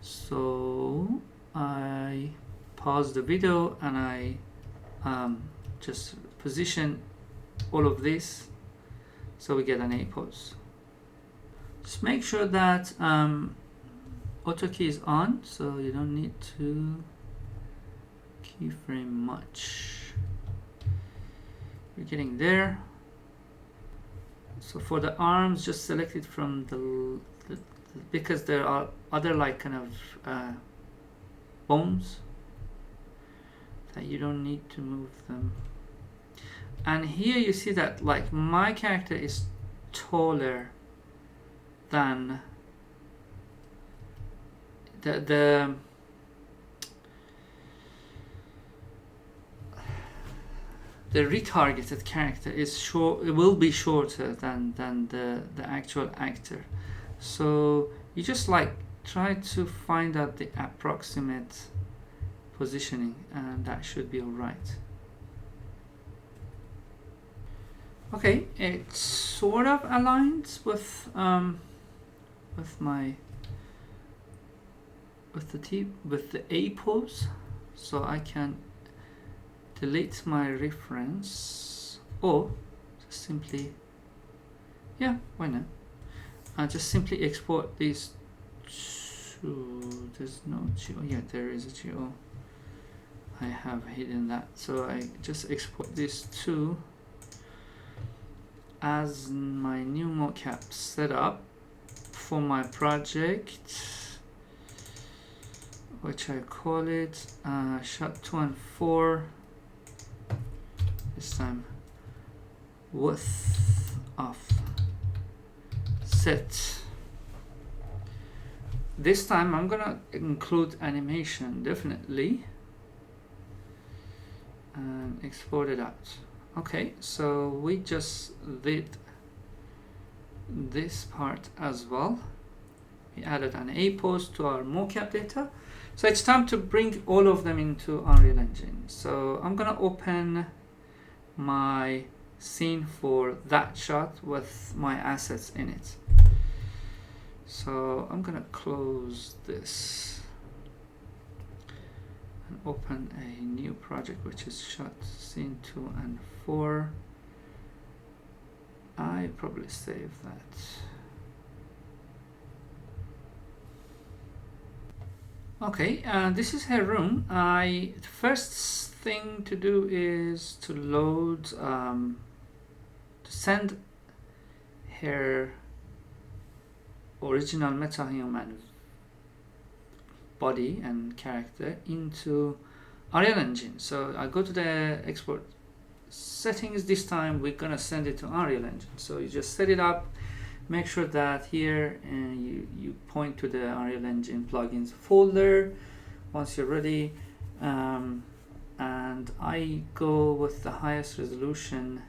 So I pause the video and I just position all of this so we get an A pose. Just make sure that auto key is on, so you don't need to keyframe much. We're getting there. So for the arms, just select it from the because there are other like kind of bones that you don't need to move them. And here you see that like my character is taller than the retargeted character is short. It will be shorter than the actual actor. So you just like try to find out the approximate positioning, and that should be alright. Okay, it sort of aligns with the A pose, so I can delete my reference, or just simply, yeah, why not? I'll just simply export these two. There's no geo. Yeah, there is a geo. I have hidden that, so I just export these two as my new mocap setup for my project, which I call it shot 2 and 4. This time width of set. This time I'm gonna include animation definitely and export it out. Okay, so we just did this part as well. We added an A pose to our mocap data. So it's time to bring all of them into Unreal Engine. So I'm gonna open my scene for that shot with my assets in it. So I'm gonna close this and open a new project, which is shot scene 2 and 4. I probably save that. Okay, this is her room. The first thing to do is to load, to send her original Metahuman body and character into Unreal Engine. So I go to the export settings. This time we're gonna send it to Unreal Engine. So you just set it up. Make sure that here you point to the Unreal Engine plugins folder once you're ready, and I go with the highest resolution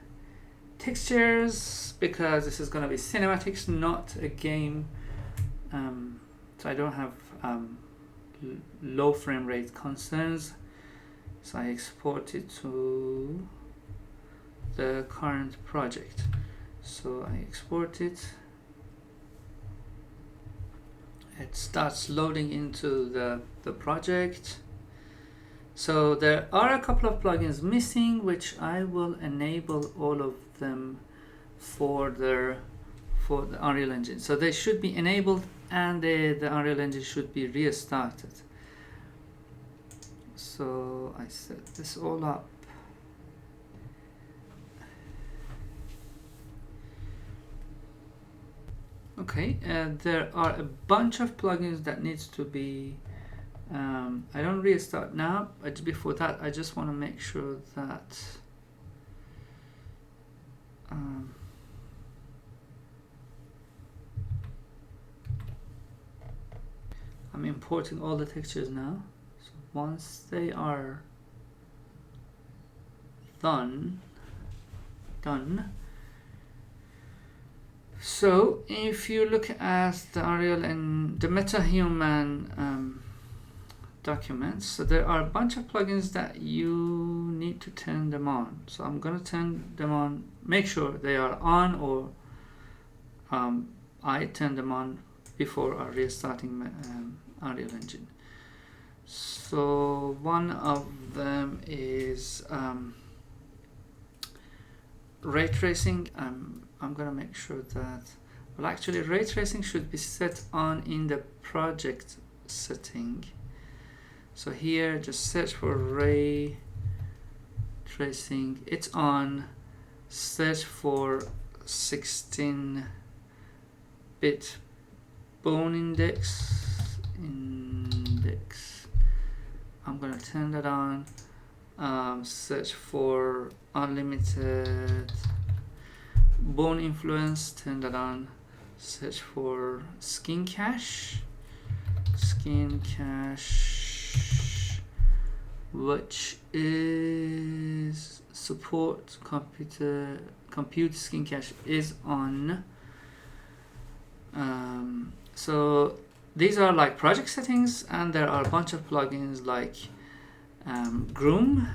textures because this is going to be cinematics, not a game, so I don't have low frame rate concerns. So I export it to the current project. So I export it. It starts loading into the project. So there are a couple of plugins missing, which I will enable all of them for the Unreal Engine. So they should be enabled and the Unreal Engine should be restarted. So I set this all up. Okay, there are a bunch of plugins that needs to be, I don't restart now, but before that I just want to make sure that I'm importing all the textures now. So once they are done. So if you look at the Unreal and the Metahuman documents, so there are a bunch of plugins that you need to turn them on. So I'm going to turn them on, make sure they are on, or I turn them on before restarting Unreal Engine. So one of them is ray tracing. I'm gonna make sure that, well, actually ray tracing should be set on in the project setting. So here just search for ray tracing, it's on. Search for 16-bit bone index. I'm gonna turn that on. Search for unlimited bone influence, turn that on. Search for skin cache, which is support compute skin cache is on. So these are like project settings, and there are a bunch of plugins like Groom.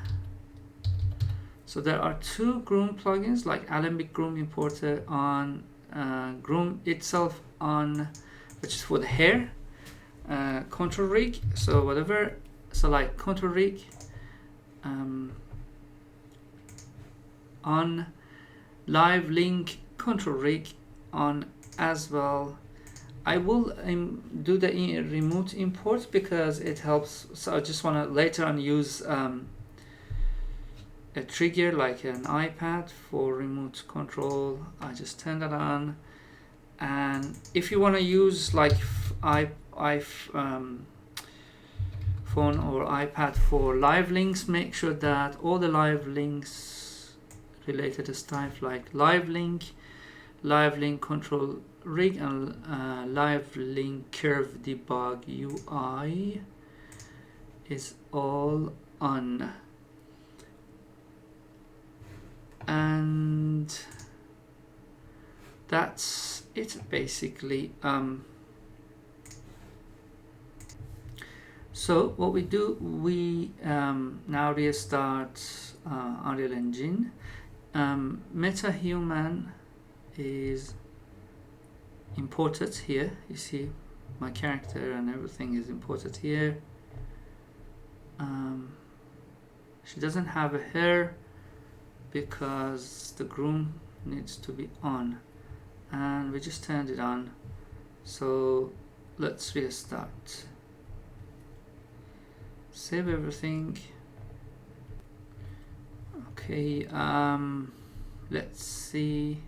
So there are 2 Groom plugins, like Alembic Groom Importer on Groom itself on, which is for the hair, Control Rig. So whatever, so like Control Rig on, Live Link Control Rig on as well. I will do the remote import because it helps. So I just want to later on use a trigger like an iPad for remote control. I just turn that on. And if you want to use like iPhone or iPad for live links, make sure that all the live links related to stuff like live link control rig, and live link curve debug UI is all on. And that's it basically. So what we do, we now restart Unreal Engine. Metahuman is imported here. You see my character and everything is imported here. She doesn't have a hair because the groom needs to be on, and we just turned it on. So let's restart. Save everything. Okay, let's see.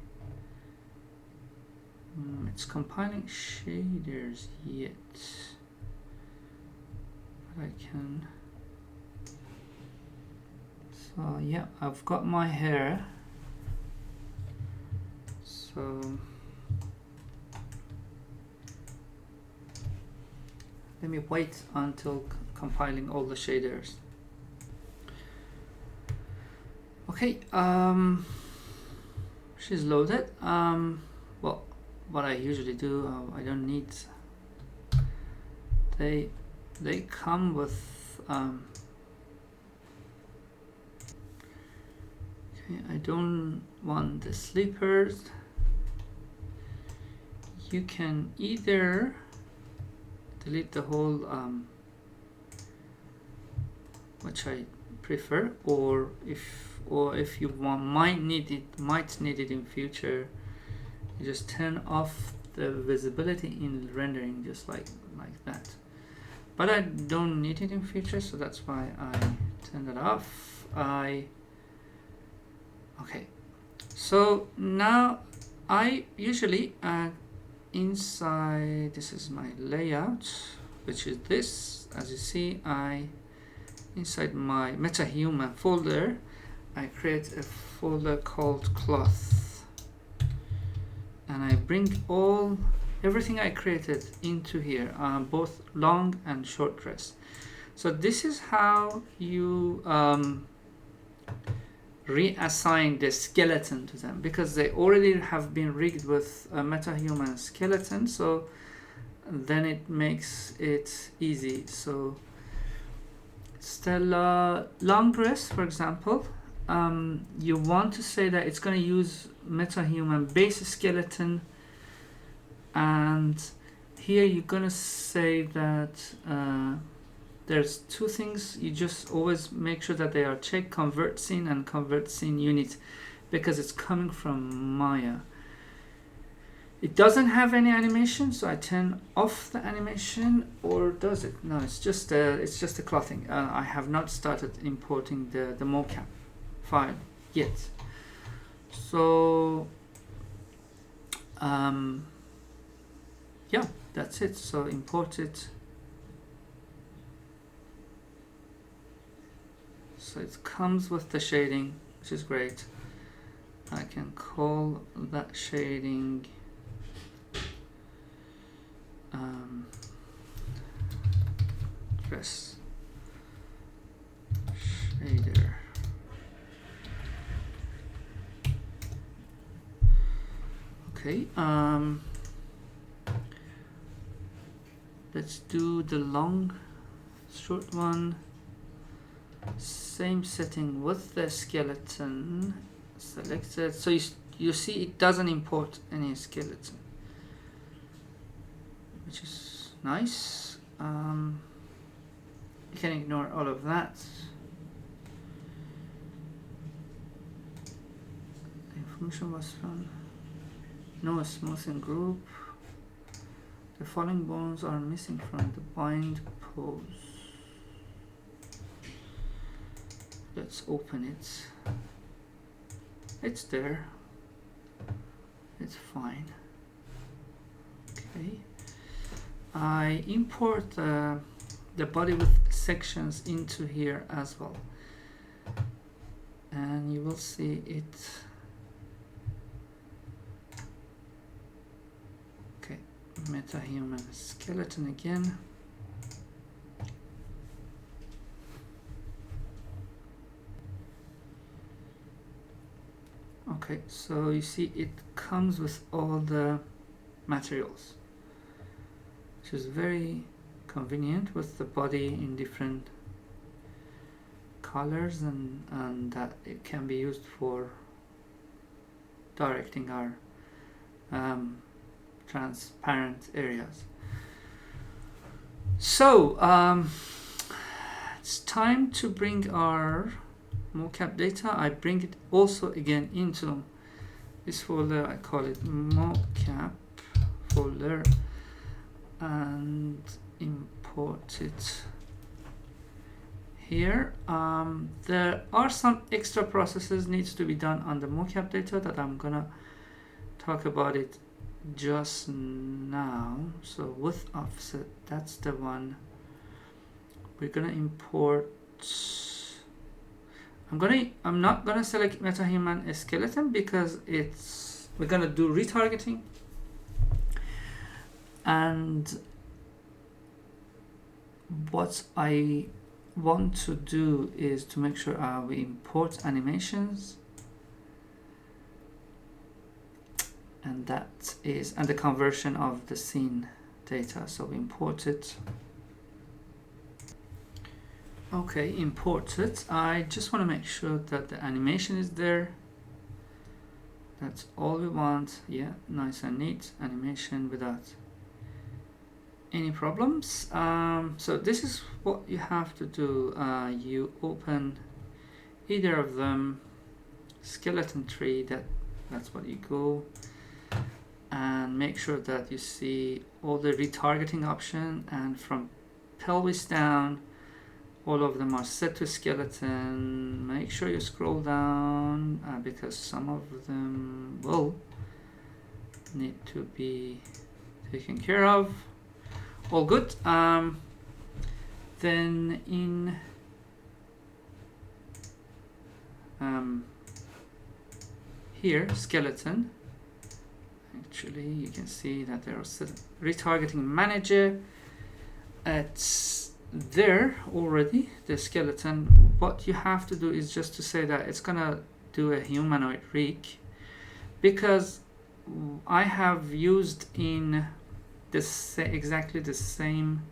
It's compiling shaders yet, but I can. So yeah, I've got my hair. So let me wait until compiling all the shaders. Okay, she's loaded. Well, what I usually do, I don't need. They come with. Okay, I don't want the sleepers. You can either delete the whole, which I prefer, or if you might need it in future, you just turn off the visibility in rendering, just like that. But I don't need it in future, so that's why I turn that off. Okay, so now I usually inside, this is my layout, which is this. As you see, inside my Metahuman folder, I create a folder called cloth, and I bring everything I created into here, both long and short dress. So this is how you reassign the skeleton to them, because they already have been rigged with a Metahuman skeleton, so then it makes it easy. So Stella long dress, for example, you want to say that it's going to use Metahuman base skeleton, and here you're going to say that there's two things. You just always make sure that they are checked: convert scene and convert scene unit, because it's coming from Maya. It doesn't have any animation, so I turn off the animation. Or does it? No, it's just a clothing. I have not started importing the mocap file yet. So yeah, that's it. So import it. So it comes with the shading, which is great. I can call that shading dress shader. Okay, let's do the short one. Same setting with the skeleton selected. So you see it doesn't import any skeleton, which is nice. You can ignore all of that. The information was from no smoothing group. The falling bones are missing from the bind pose. Let's open it. It's there. It's fine. Okay. I import the body with sections into here as well, and you will see it. Okay, Metahuman skeleton again. Okay, so you see it comes with all the materials, which is very convenient, with the body in different colors, and that it can be used for directing our transparent areas. So it's time to bring our mocap data. I bring it also again into this folder. I call it mocap folder and import it here. There are some extra processes needs to be done on the mocap data that I'm gonna talk about it just now. So with offset, that's the one we're gonna import. I'm not gonna select Metahuman skeleton because we're gonna do retargeting, and what I want to do is to make sure we import animations, and that is the conversion of the scene data. So we import it. Okay, import it. I just want to make sure that the animation is there. That's all we want. Yeah, nice and neat animation without any problems. So this is what you have to do. You open either of them, skeleton tree, that's what you go, and make sure that you see all the retargeting option, and from pelvis down all of them are set to skeleton. Make sure you scroll down because some of them will need to be taken care of. All good. Then in here, skeleton, actually you can see that there are retargeting manager. It's there already, the skeleton. What you have to do is just to say that it's gonna do a humanoid rig, because I have used in this exactly the same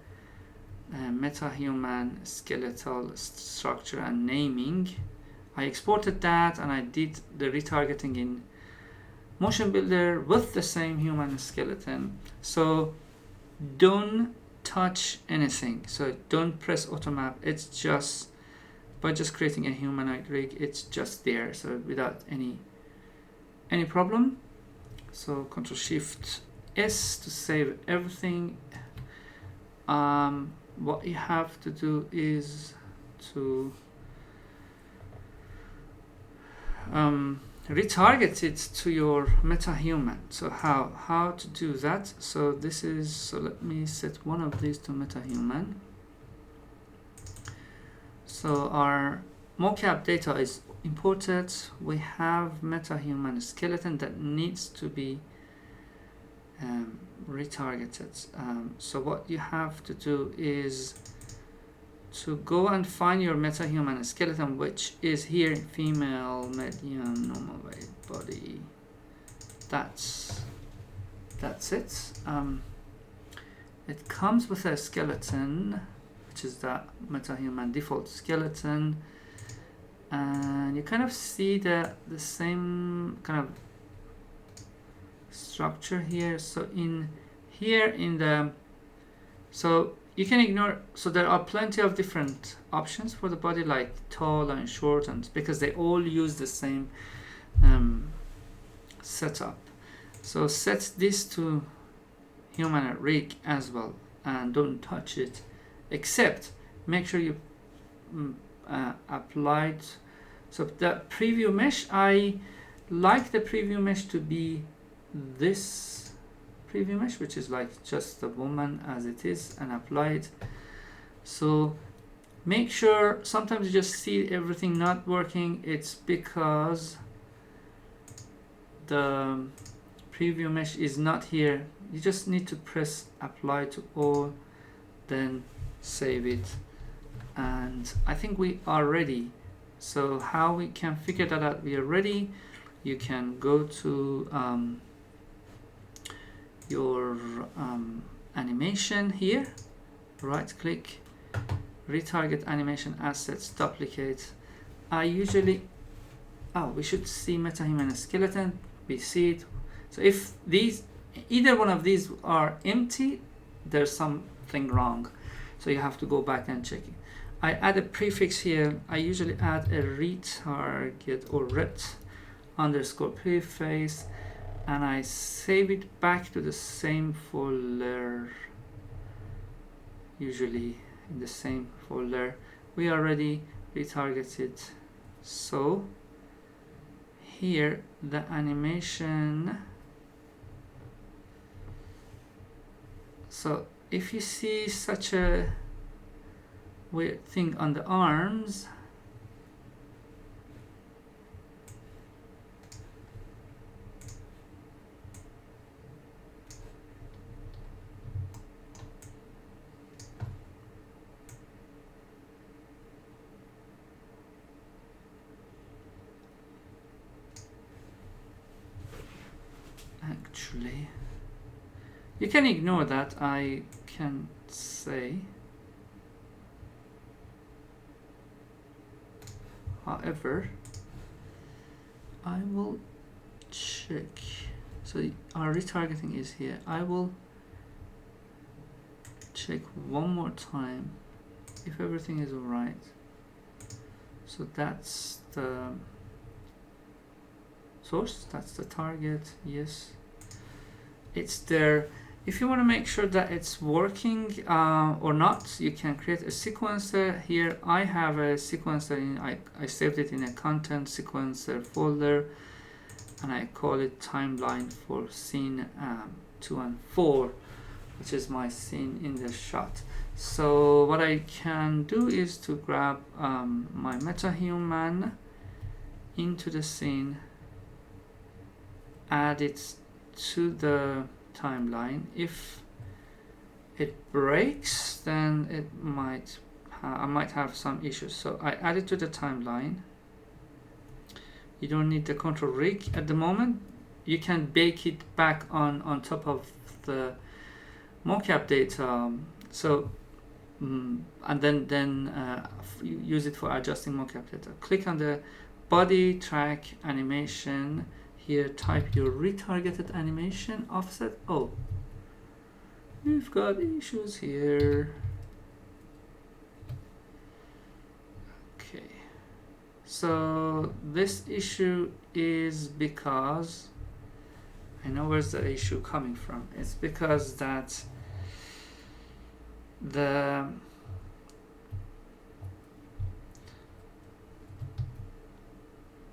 Metahuman skeletal structure and naming. I exported that and I did the retargeting in Motion Builder with the same human skeleton. So don't touch anything. So don't press automap. It's just by just creating a humanoid rig, it's just there. So without any problem. So Control Shift S to save everything. What you have to do is to retarget it to your Metahuman. So how to do that? So this is, so let me set one of these to Metahuman. So our mocap data is imported. We have Metahuman skeleton that needs to be retargeted. So what you have to do is to go and find your Metahuman skeleton, which is here, female, medium, normal weight, body. That's it. It comes with a skeleton, which is the Metahuman default skeleton, and you kind of see the same kind of structure here. So in here so you can ignore, so there are plenty of different options for the body, like tall and short, and because they all use the same setup. So set this to human rig as well, and don't touch it, except make sure you applied. So the preview mesh, I like the preview mesh to be this preview mesh, which is like just the woman as it is, and apply it. So make sure, sometimes you just see everything not working. It's because the preview mesh is not here. You just need to press apply to all, then save it, and I think we are ready. So how we can figure that out? We are ready. You can go to your animation here, right click, retarget animation assets, duplicate. I usually, we should see Metahuman skeleton. we see it. So if either one of these are empty, there's something wrong. So you have to go back and check it. I add a prefix here. I usually add a retarget or ret underscore preface, and I save it back to the same folder, usually in the same folder. We already retargeted. So here the animation, so if you see such a weird thing on the arms, actually you can ignore that, I can say. However, I will check. So our retargeting is here. I will check one more time if everything is alright. So that's the source, that's the target. Yes, it's there. If you want to make sure that it's working or not, you can create a sequencer. Here I have a sequencer I saved it in a content sequencer folder, and I call it timeline for scene 2 and 4, which is my scene in the shot. So what I can do is to grab my Metahuman into the scene, add it to the timeline. If it breaks, then it might I might have some issues. So I add it to the timeline. You don't need the control rig at the moment. You can bake it back on top of the mocap data. So and then use it for adjusting mocap data. Click on the body track animation. Here type your retargeted animation offset. Oh, we've got issues here. Okay, so this issue is because I know where's the issue coming from. It's because that the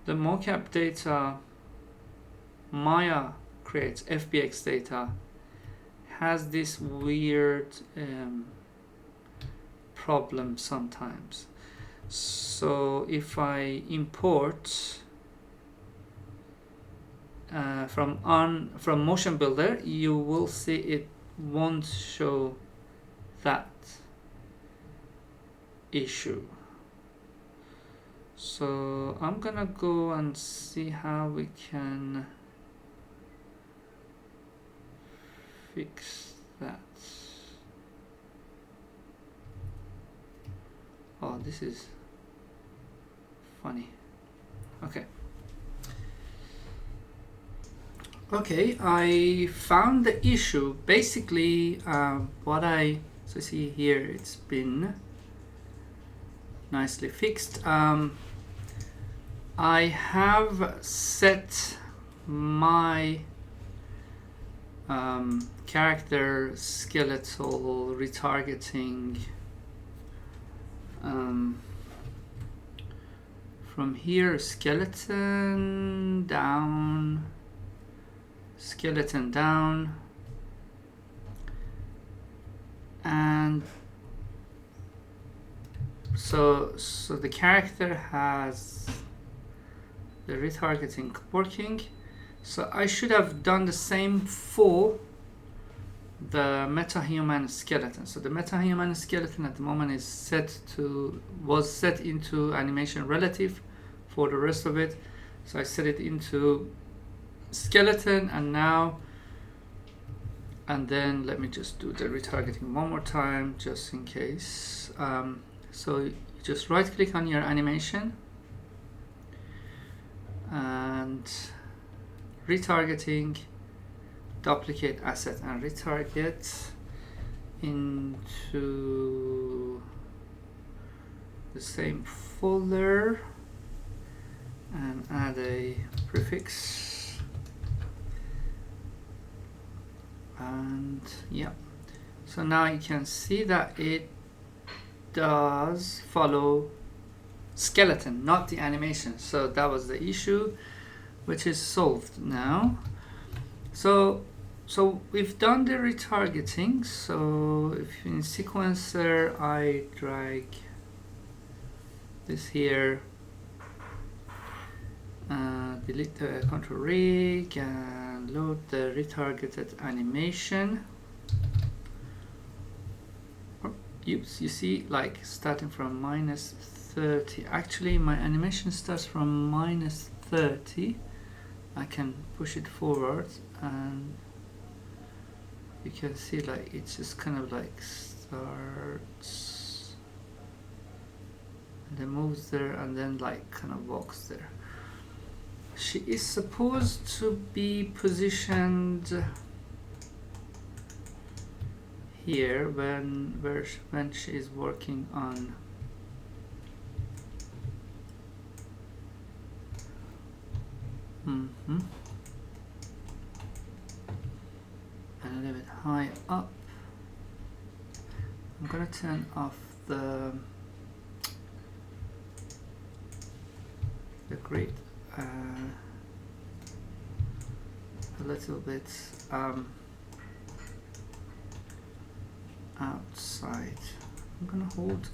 mocap data Maya creates, FBX data, has this weird problem sometimes. So if I import from Motion Builder, you will see it won't show that issue. So I'm gonna go and see how we can fix that. Oh, this is funny. Okay, I found the issue. Basically, so see here, it's been nicely fixed. I have set my character skeletal retargeting from here, skeleton down, and so the character has the retargeting working. So I should have done the same for the Metahuman skeleton. So the Metahuman skeleton at the moment is was set into animation relative for the rest of it. So I set it into skeleton, and then let me just do the retargeting one more time just in case. So you just right click on your animation and retargeting, duplicate asset and retarget into the same folder and add a prefix, and yeah, so now you can see that it does follow skeleton, not the animation. So that was the issue, which is solved now. So we've done the retargeting. So if in sequencer I drag this here, delete the control rig and load the retargeted animation. Oops, you see, like starting from -30. Actually, my animation starts from -30. I can push it forward, and you can see like it's just kind of like starts and then moves there and then like kind of walks there. She is supposed to be positioned here when she is working on a little bit high up. I'm gonna turn off the grid a little bit outside. I'm gonna hold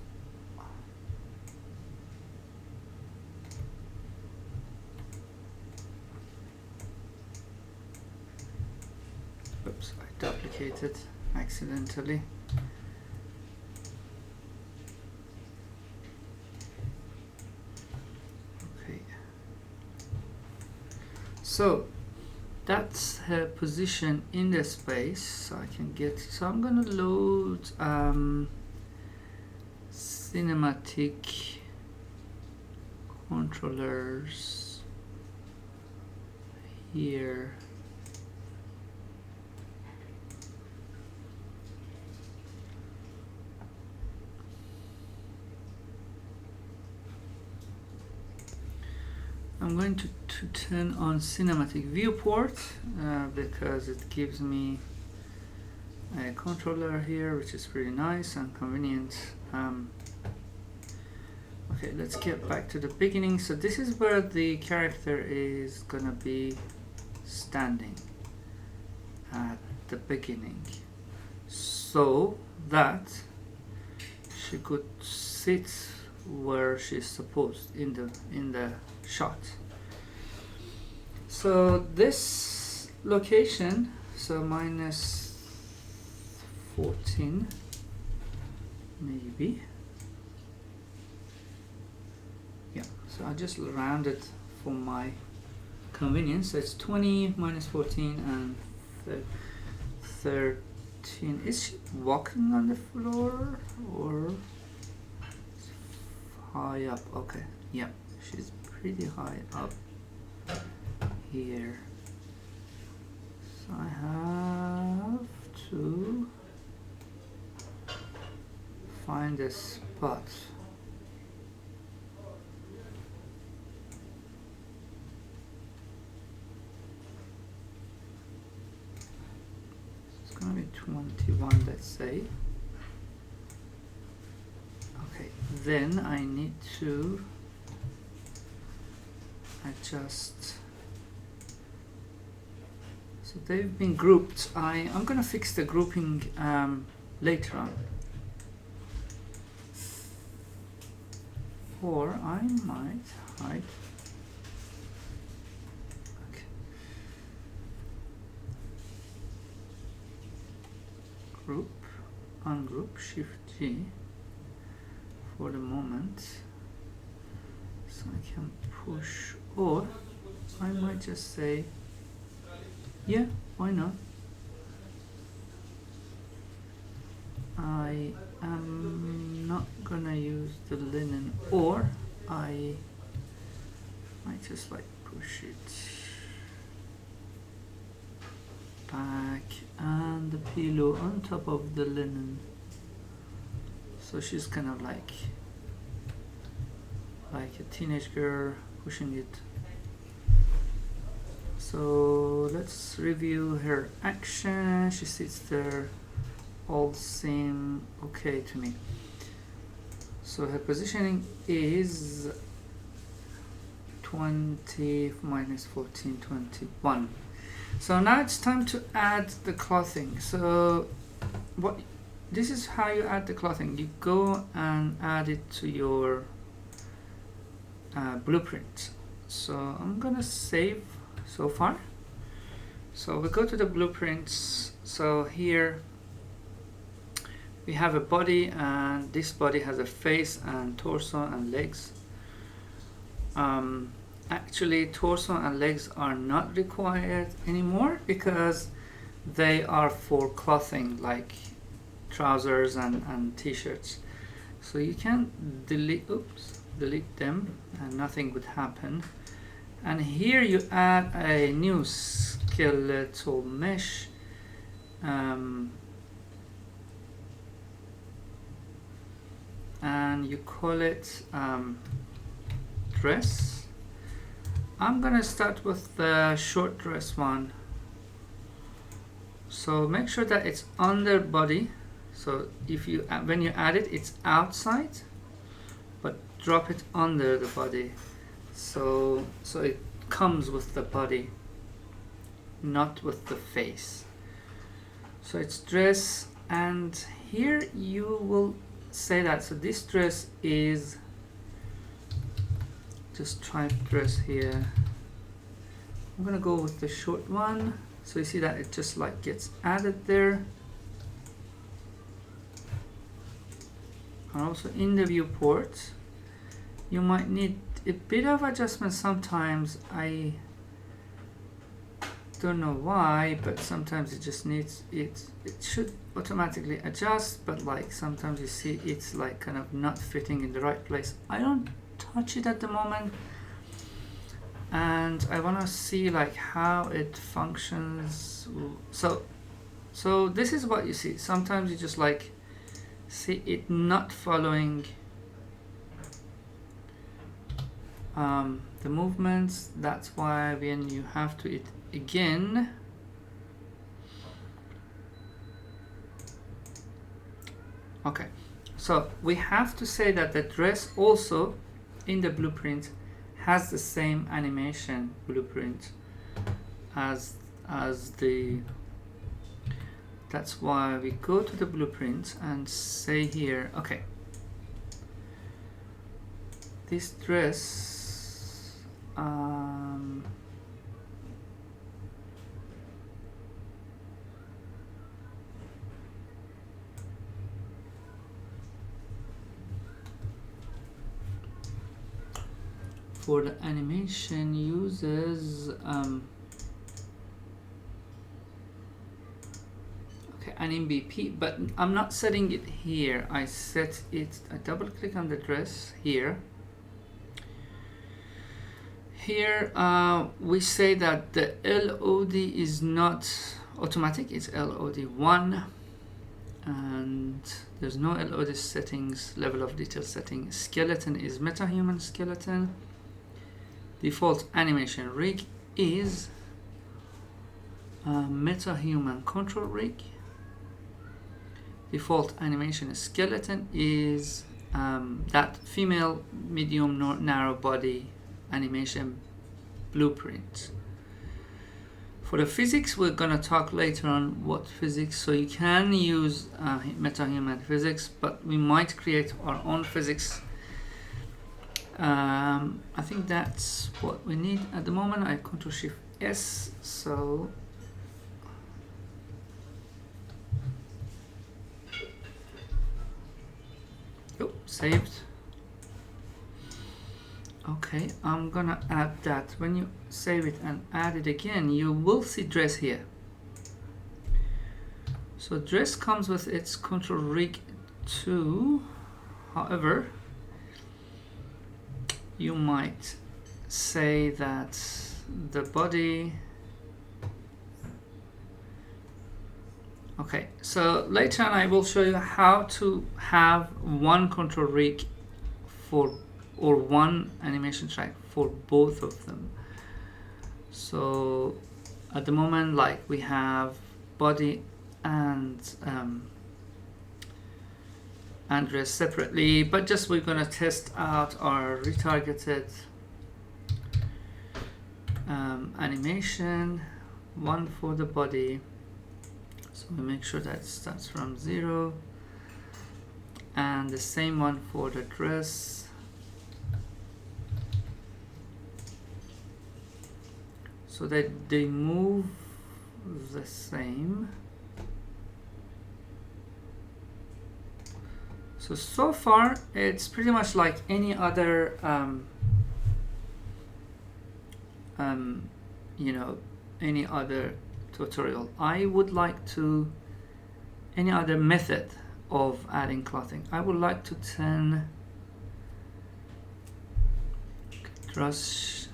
oops, I duplicated accidentally. Okay, so that's her position in the space, so I can get, so I'm gonna load cinematic controllers here. I'm going to turn on cinematic viewport because it gives me a controller here, which is pretty nice and convenient. Okay, let's get back to the beginning. So this is where the character is gonna be standing at the beginning, so that she could sit where she's supposed in the shot. So this location, so -14 maybe, yeah, so I just rounded for my convenience. So it's 20 -14 and 13. Is she walking on the floor or high up? Okay, yeah, she's pretty high up here, so I have to find a spot. It's gonna be 21, let's say. Okay, then I need to adjust. So they've been grouped. I'm gonna fix the grouping later on, or I might hide. Okay. Group, ungroup, Shift G for the moment, so I can push, or I might just say, yeah, why not? I am not gonna use the linen, or I might just like push it pillow on top of the linen. So she's kind of like a teenage girl pushing it. So let's review her action. She sits there, all seem okay to me. So her positioning is 20 minus 14, 21. So now it's time to add the clothing. So this is how you add the clothing. You go and add it to your blueprint. So I'm gonna save so far. So we go to the blueprints. So here we have a body, and this body has a face and torso and legs. Actually, torso and legs are not required anymore because they are for clothing like trousers and t-shirts. So you can delete them and nothing would happen. And here you add a new skeletal mesh. And you call it dress. I'm gonna start with the short dress one. So make sure that it's under body. So if you when you add it, it's outside, but drop it under the body. So it comes with the body, not with the face. So it's dress, and here you will say that. So this dress is just striped dress here. I'm gonna go with the short one. So you see that it just like gets added there. And also in the viewport, you might need a bit of adjustment sometimes. I don't know why, but sometimes it just needs it should automatically adjust, but like sometimes you see it's like kind of not fitting in the right place. I don't touch it at the moment, and I want to see like how it functions. So this is what you see. Sometimes you just like see it not following the movements. That's why when you have to it again, okay, so we have to say that the dress also in the blueprint has the same animation blueprint as the. That's why we go to the blueprint and say here, okay, this dress for the animation uses an MBP, but I'm not setting it here. I set it, I double click on the dress here. Here we say that the LOD is not automatic, it's LOD1, and there's no LOD settings, level of detail setting. Skeleton is Metahuman skeleton. Default animation rig is Metahuman control rig. Default animation skeleton is that female medium narrow body animation blueprint. For the physics, we're gonna talk later on what physics. So you can use Metahuman physics, but we might create our own physics. I think that's what we need at the moment. I Ctrl Shift S, so saved. Okay, I'm gonna add that. When you save it and add it again, you will see dress here. So dress comes with its control rig 2. However, you might say that the body Okay, so later on I will show you how to have one control rig for, or one animation track for both of them. So at the moment, like, we have body and dress separately, but just we're gonna test out our retargeted animation, one for the body. So we make sure that it starts from 0, and the same one for the dress. So that they move the same. So far it's pretty much like any other you know, any other tutorial. I would like to, any other method of adding clothing, I would like to turn dress.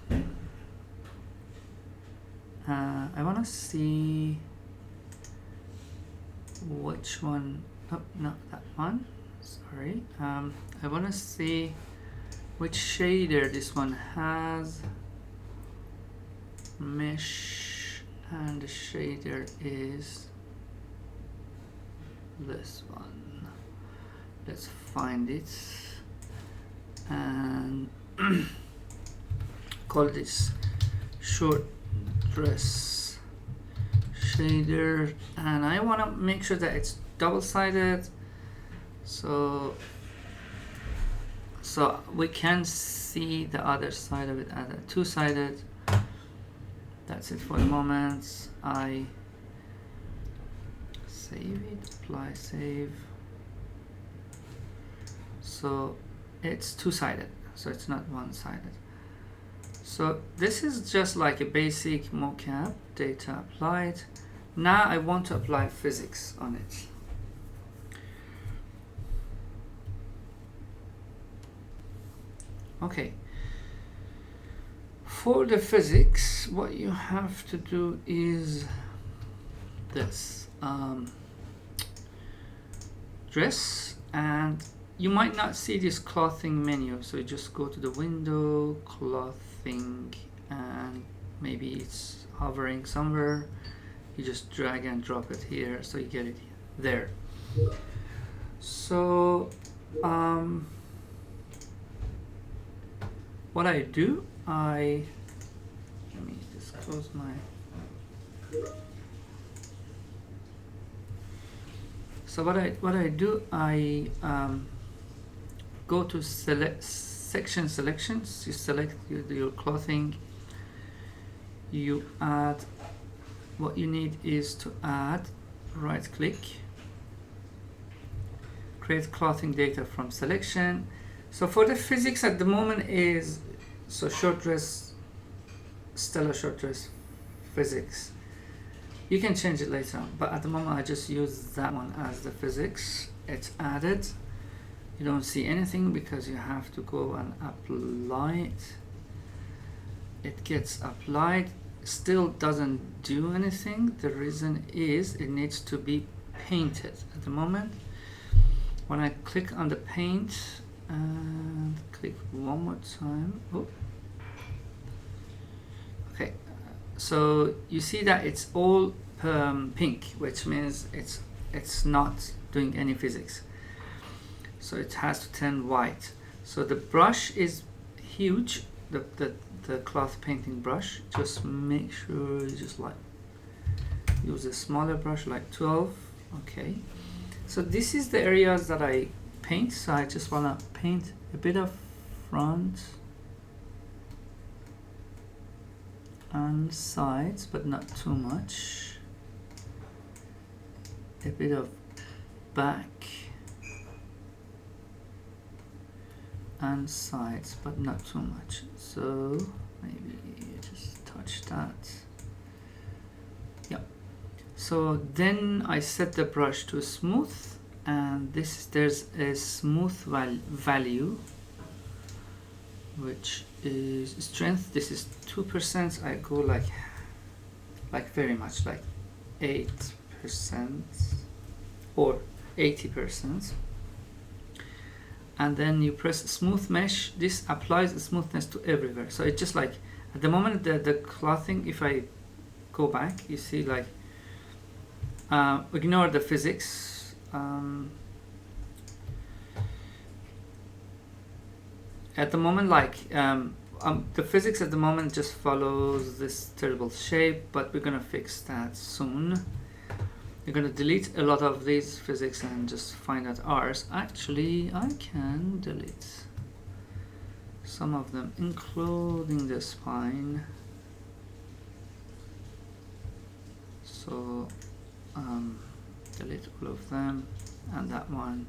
I want to see which one. Oh, not that one, sorry. I want to see which shader this one has. Mesh, and the shader is this one. Let's find it and call this short dress shader, and I want to make sure that it's double-sided so we can see the other side of it as a two-sided. That's it for the moment. I save it, apply, save. So it's two-sided, so it's not one-sided. So this is just like a basic mocap, data applied. Now I want to apply physics on it. Okay. For the physics, what you have to do is this. Dress, and you might not see this clothing menu, so you just go to the window, clothing, and maybe it's hovering somewhere. You just drag and drop it here, so you get it there. So what I do, let me just close my. So what I do, I go to select section selections. You select your clothing. You add. What you need is to add. Right click. Create clothing data from selection. So for the physics at the moment is short dress, Stella short dress physics. You can change it later on, but at the moment I just use that one as the physics. It's added. You don't see anything because you have to go and apply it. It gets applied, still doesn't do anything. The reason is it needs to be painted. At the moment, when I click on the paint and click one more time, okay, so you see that it's all pink, which means it's not doing any physics. So it has to turn white. So the brush is huge, the cloth painting brush. Just make sure you just like use a smaller brush, like 12. Okay. So this is the areas that I paint. So I just wanna paint a bit of front and sides, but not too much. A bit of back and sides, but not too much. So maybe just touch that. Yeah. So then I set the brush to smooth, and there's a smooth value, which is strength. This is 2%. I go like very much, like 8%. or 80%. And then you press smooth mesh. This applies the smoothness to everywhere. So it's just like at the moment the clothing, if I go back, you see like ignore the physics. At the moment, like the physics at the moment just follows this terrible shape, but we're gonna fix that soon. We're gonna delete a lot of these physics and just find out ours. Actually, I can delete some of them, including the spine. So delete all of them, and that one.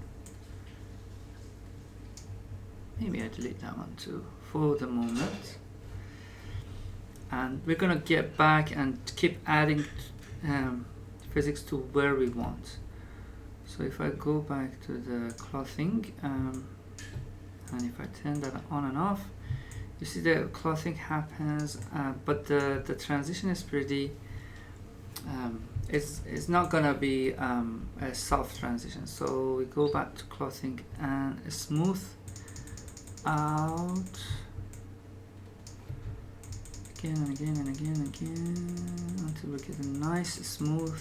Maybe I delete that one too for the moment. And we're gonna get back and keep adding physics to where we want. So if I go back to the clothing and if I turn that on and off, you see the clothing happens, but the transition is pretty it's not gonna be a soft transition. So we go back to clothing and smooth out again and again and again and again until we get a nice smooth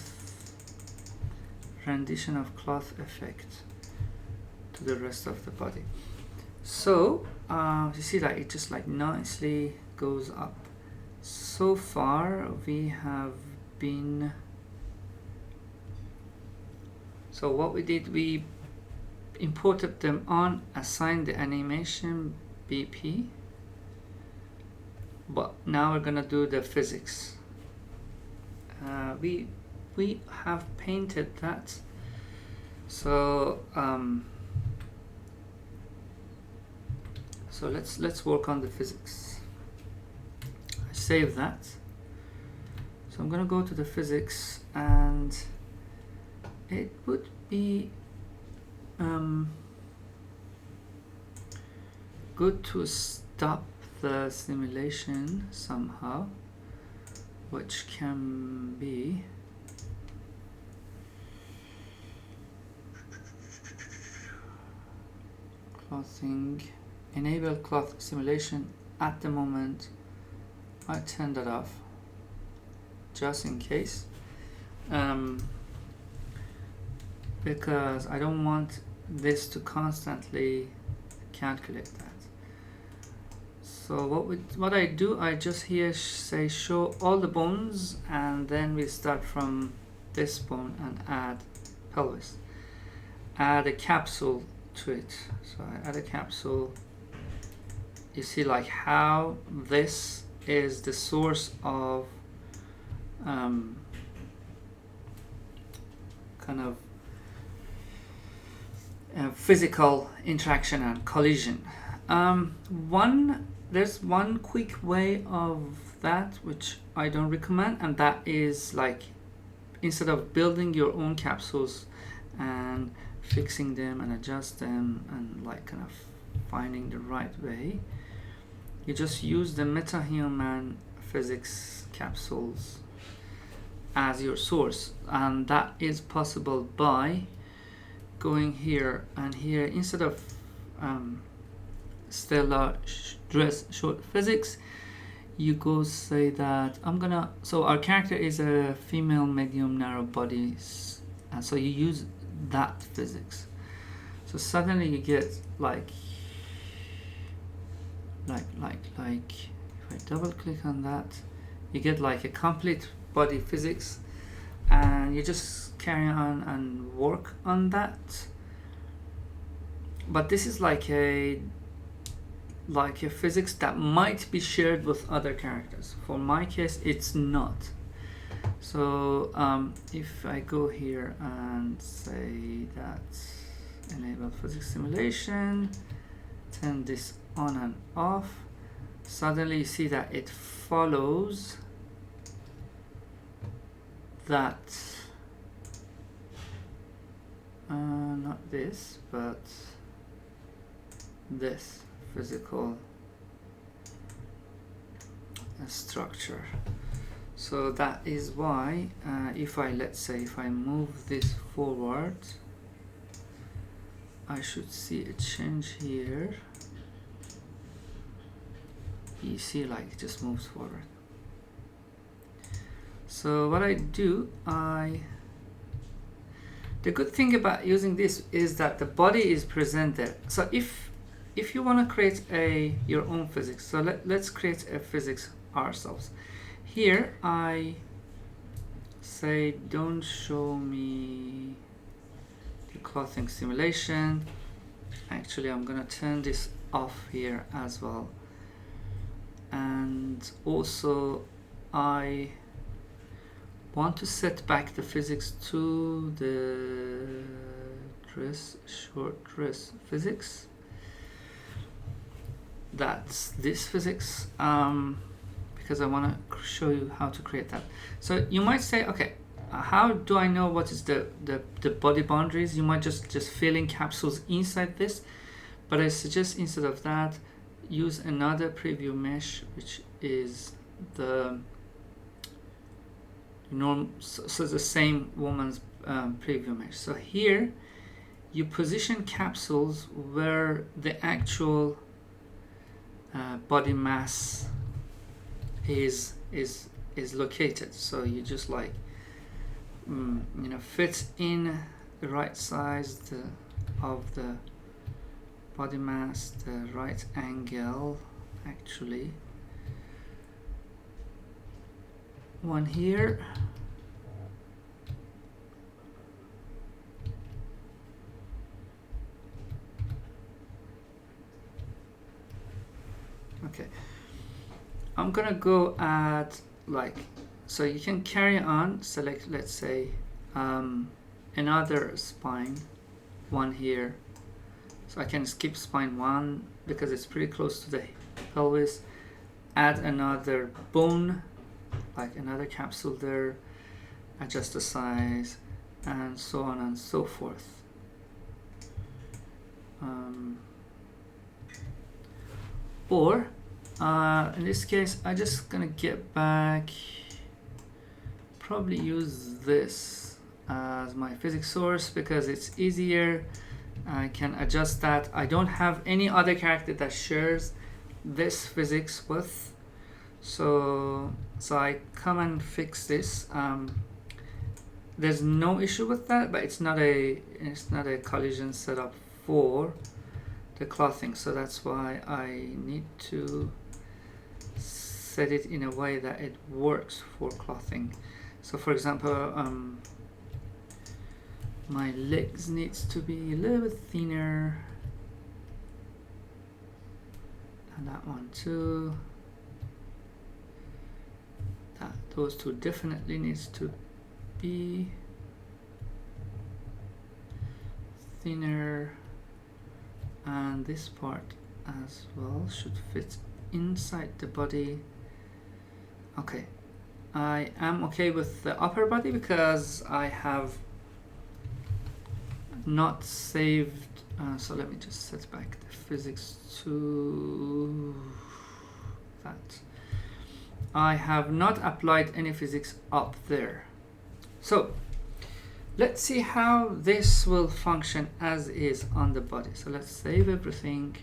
rendition of cloth effect to the rest of the body. So you see that it just like nicely goes up. So far we have been, so what we did, we imported them on, assigned the animation BP, but now we're gonna do the physics. We have painted that, so so let's work on the physics. I save that. So I'm gonna go to the physics, and it would be good to stop the simulation somehow, which can be clothing, enable cloth simulation. At the moment I turned that off just in case, because I don't want this to constantly calculate that. So what I do, I just here say show all the bones, and then we start from this bone and add pelvis. Add a capsule to it. So I add a capsule. You see like how this is the source of kind of physical interaction and collision. There's one quick way of that which I don't recommend, and that is like instead of building your own capsules and fixing them and adjust them and like kind of finding the right way, you just use the Metahuman physics capsules as your source, and that is possible by going here and here. Instead of stellar dress short physics, you go say that so our character is a female medium narrow bodies, and so you use that physics. So suddenly you get like if I double click on that, you get like a complete body physics, and you just carry on and work on that. But this is like a physics that might be shared with other characters. For my case, it's not. So if I go here and say that enable physics simulation, turn this on and off, suddenly you see that it follows that not this, but this physical structure. So that is why if I, let's say, if I move this forward, I should see a change here. You see, like, it just moves forward. So what I do, the good thing about using this is that the body is present there. So if you want to create your own physics, so let's create a physics ourselves. Here I say, don't show me the clothing simulation. Actually, I'm gonna turn this off here as well. And also I want to set back the physics to the short dress physics. That's this physics, because I want to show you how to create that. So you might say, okay, how do I know what is the body boundaries? You might just fill in capsules inside this, but I suggest instead of that, use another preview mesh, which is the norm, so the same woman's preview mesh. So here you position capsules where the actual body mass is located. So you just like fit in the right size of the body mass, the right angle, actually one here, okay. I'm gonna go at, like, so you can carry on, select, let's say, another spine, one here. So I can skip spine 1 because it's pretty close to the pelvis, add another bone, like another capsule there, adjust the size, and so on and so forth. Or in this case, I'm just gonna get back, probably use this as my physics source because it's easier. I can adjust that. I don't have any other character that shares this physics with, so I come and fix this. There's no issue with that, but it's not a collision setup for the clothing, so that's why I need to set it in a way that it works for clothing. So for example, my legs needs to be a little bit thinner, and that one too. Those two definitely needs to be thinner, and this part as well should fit inside the body. Okay, I am okay with the upper body because I have not saved, so let me just set back the physics to that. I have not applied any physics up there. So let's see how this will function as is on the body. So let's save everything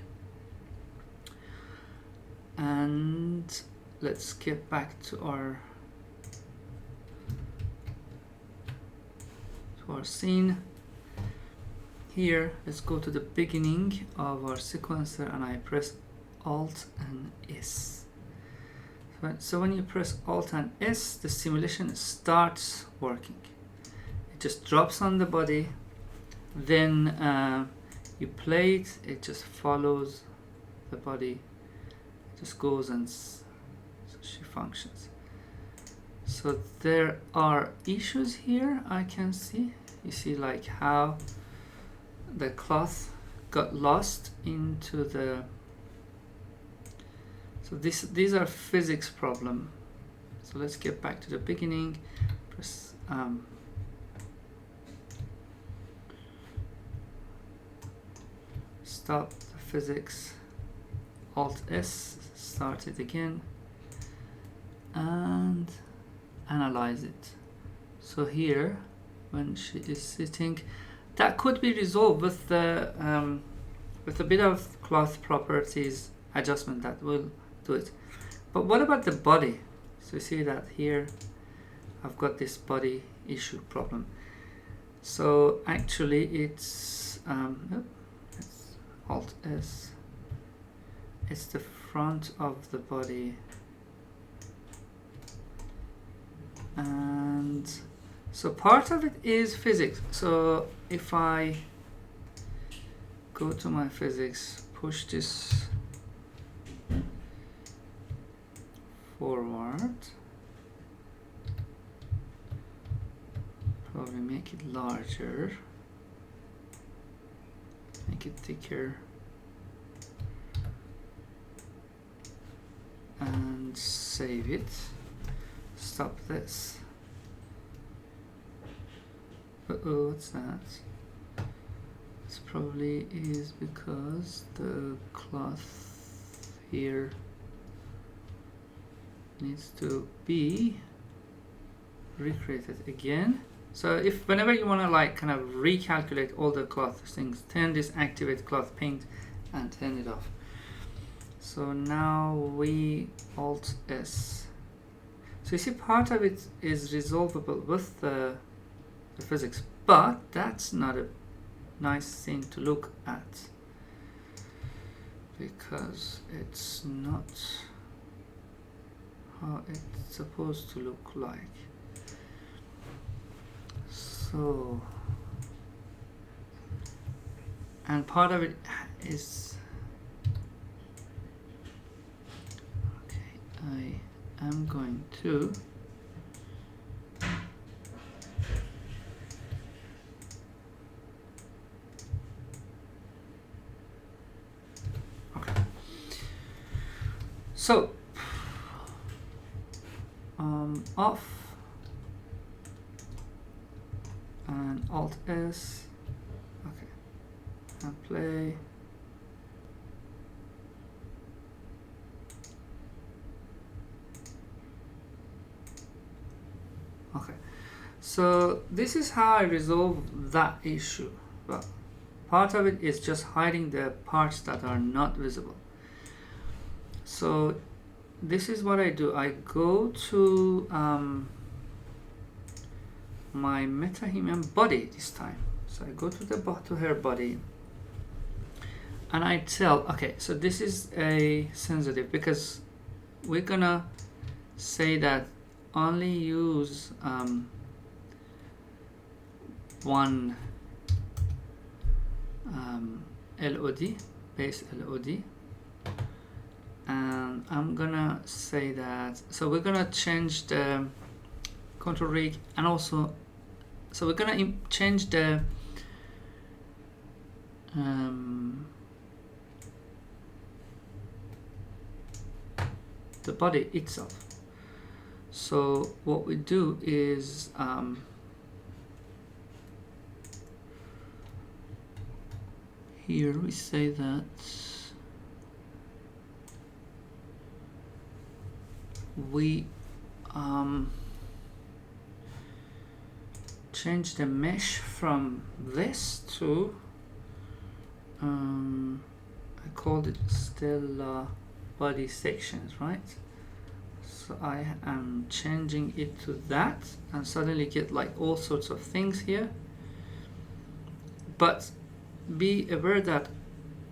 and let's get back to our scene. Here, let's go to the beginning of our sequencer and I press Alt and S. So when you press Alt and S, the simulation starts working. It just drops on the body, then you play it, it just follows the body, it just goes and so she functions. So there are issues here I can see. You see like how the cloth got lost into the, so these are physics problem. So let's get back to the beginning, press stop the physics, Alt S, start it again, and analyze it. So here, when she is sitting, that could be resolved with a bit of cloth properties adjustment that will do it. But what about the body? So you see that here I've got this body issue problem. So actually it's Alt S. It's the front of the body, and so part of it is physics. So if I go to my physics, push this forward, probably make it larger, make it thicker, and save it. Stop this. Uh-oh, what's that? This probably is because the cloth here needs to be recreated again. So if whenever you want to like kind of recalculate all the cloth things, turn this activate cloth paint and turn it off. So now we Alt S. So you see part of it is resolvable with the physics, but that's not a nice thing to look at because it's not how it's supposed to look like. So, and part of it is, okay, I am going to so off and Alt S, okay, and play. Okay, so this is how I resolve that issue. Well, part of it is just hiding the parts that are not visible. So this is what I do. I go to my Metahuman body this time. So I go to her body, and I tell, okay, so this is a sensitive because we're gonna say that only use one LOD, base LOD. And I'm gonna say that, so we're gonna change the control rig, and also, so we're gonna change the body itself. So what we do is here we say that we change the mesh from this to I called it Stella body sections, right? So I am changing it to that, and suddenly get like all sorts of things here. But be aware that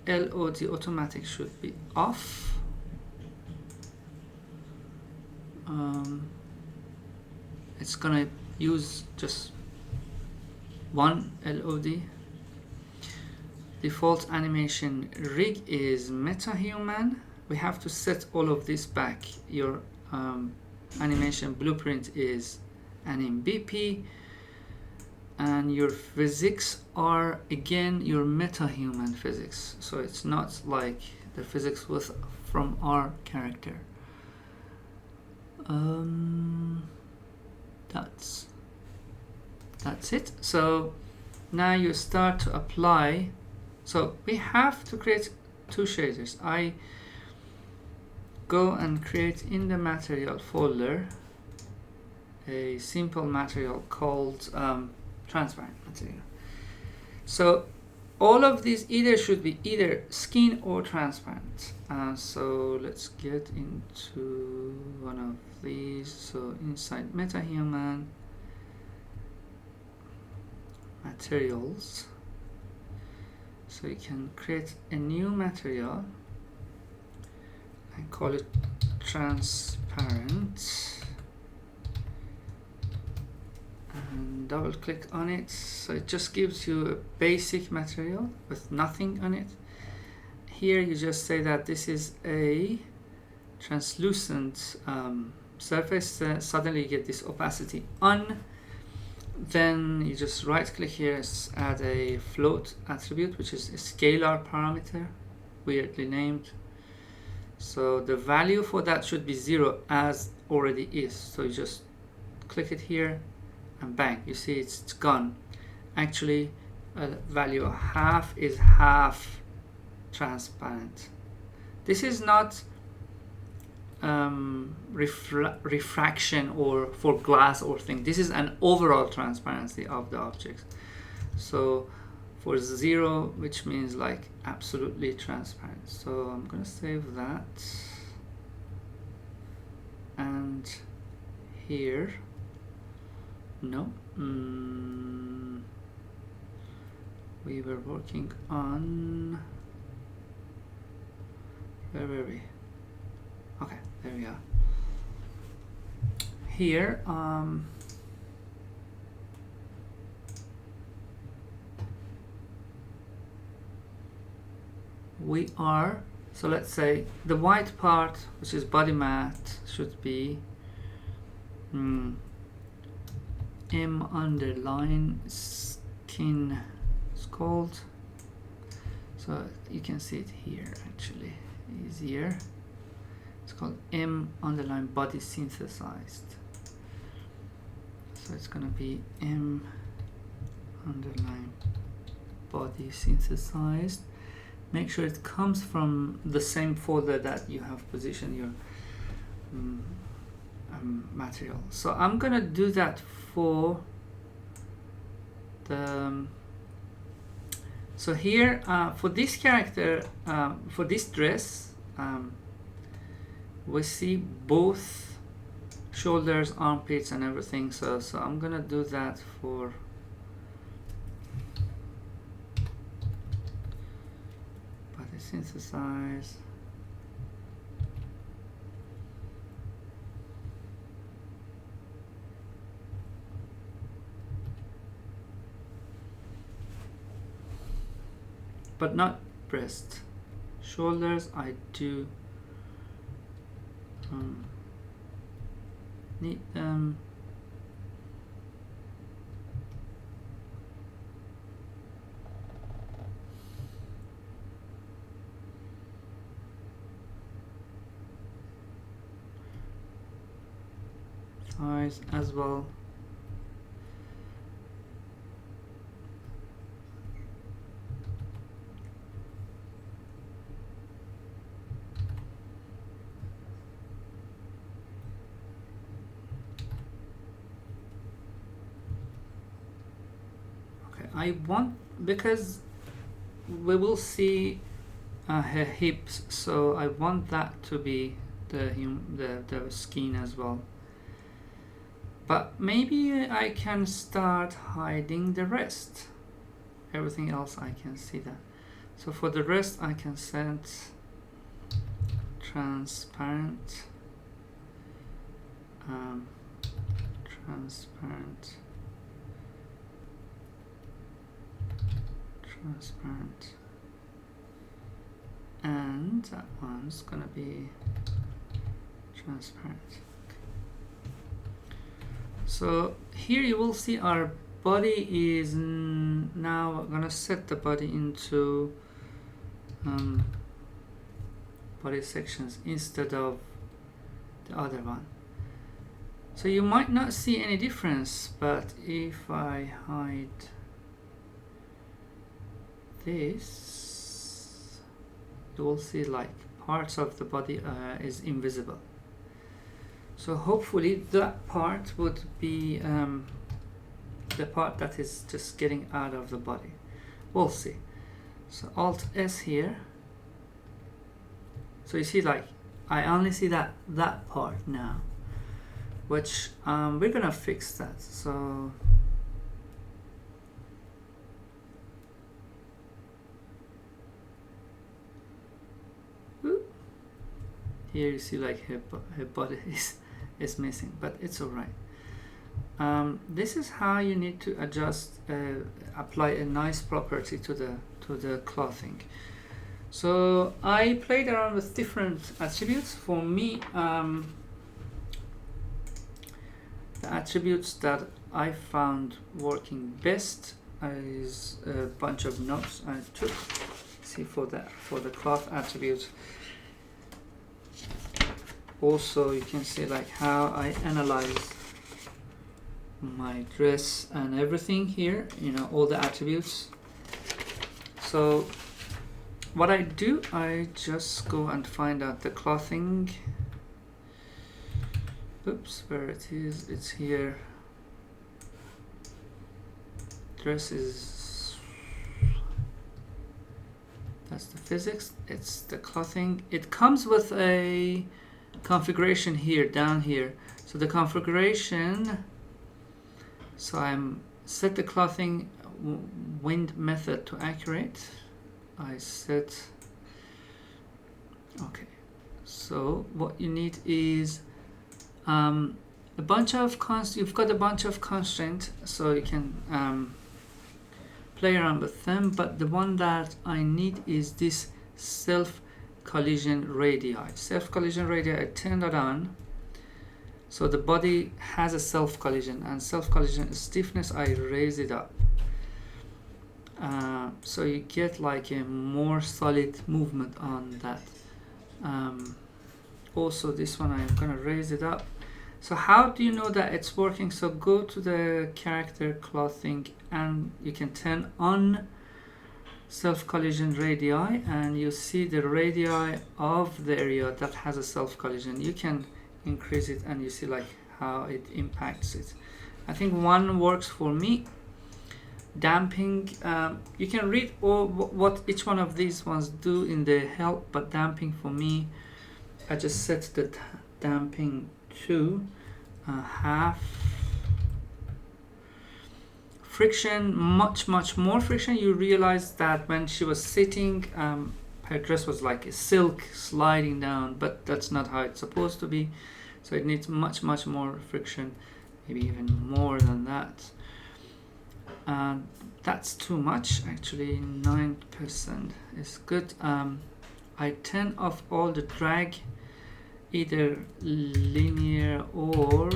LOD automatic should be off. It's gonna use just one LOD. Default animation rig is Metahuman. We have to set all of this back. Your animation blueprint is anim BP, and your physics are again your Metahuman physics. So it's not like the physics from our character. That's it. So now you start to apply. So we have to create two shaders. I go and create in the material folder a simple material called transparent material. So all of these either should be either skin or transparent. So let's get into one of these. So inside Metahuman, materials. So you can create a new material and call it transparent. And double click on it, so it just gives you a basic material with nothing on it. Here you just say that this is a translucent surface, suddenly you get this opacity on. Then you just right click here, add a float attribute, which is a scalar parameter, weirdly named. So the value for that should be 0 as already is. So you just click it here and bang, you see it's gone. Actually, a value of half is half transparent. This is not refraction or for glass or thing. This is an overall transparency of the object. So for 0, which means like absolutely transparent. So I'm gonna save that, and here no, we were working on, where were we? Okay, there we are. Here we are, so let's say the white part, which is body mat, should be M underline skin is called. So you can see it here, actually easier. It's called M underline body synthesized. So it's gonna be M underline body synthesized. Make sure it comes from the same folder that you have positioned your material. So I'm gonna do that for the so here for this character, for this dress, we see both shoulders, armpits and everything. So I'm gonna do that for body synthesize. But not breast. Shoulders I do need them. Thighs as well. I want, because we will see her hips, so I want that to be the skin as well. But maybe I can start hiding the rest. Everything else I can see that. So for the rest I can set transparent, transparent, and that one's gonna be transparent. So here you will see our body is now gonna set the body into body sections instead of the other one. So you might not see any difference, but if I hide this, you will see like parts of the body is invisible. So hopefully that part would be the part that is just getting out of the body. We'll see. So Alt S here. So you see, like, I only see that part now, which we're gonna fix that. So here you see like her body is missing, but it's all right. This is how you need to adjust, apply a nice property to the clothing. So I played around with different attributes. For me, the attributes that I found working best is a bunch of notes I took. See, for the cloth attribute. Also, you can see like how I analyze my dress and everything here, you know, all the attributes. So what I do, I just go and find out the clothing. Oops, where it is, it's here. Dress is, that's the physics, it's the clothing. It comes with a configuration here, down here. So the configuration, so I'm set the clothing wind method to accurate. I set, okay, so what you need is a bunch of you've got a bunch of constraints, so you can play around with them, but the one that I need is this self collision radii. Self collision radii, I turn that on, so the body has a self collision, and self collision stiffness, I raise it up. So you get like a more solid movement on that. Also this one, I'm gonna raise it up. So how do you know that it's working? So go to the character clothing and you can turn on self collision radii, and you see the radii of the area that has a self collision. You can increase it and you see like how it impacts it. I think one works for me. Damping, you can read all what each one of these ones do in the help, but damping for me, I just set the damping to half. Friction, much more friction. You realize that when she was sitting, her dress was like a silk sliding down, but that's not how it's supposed to be. So it needs much more friction, maybe even more than that. That's too much, actually. 9% is good. I turn off all the drag, either linear or,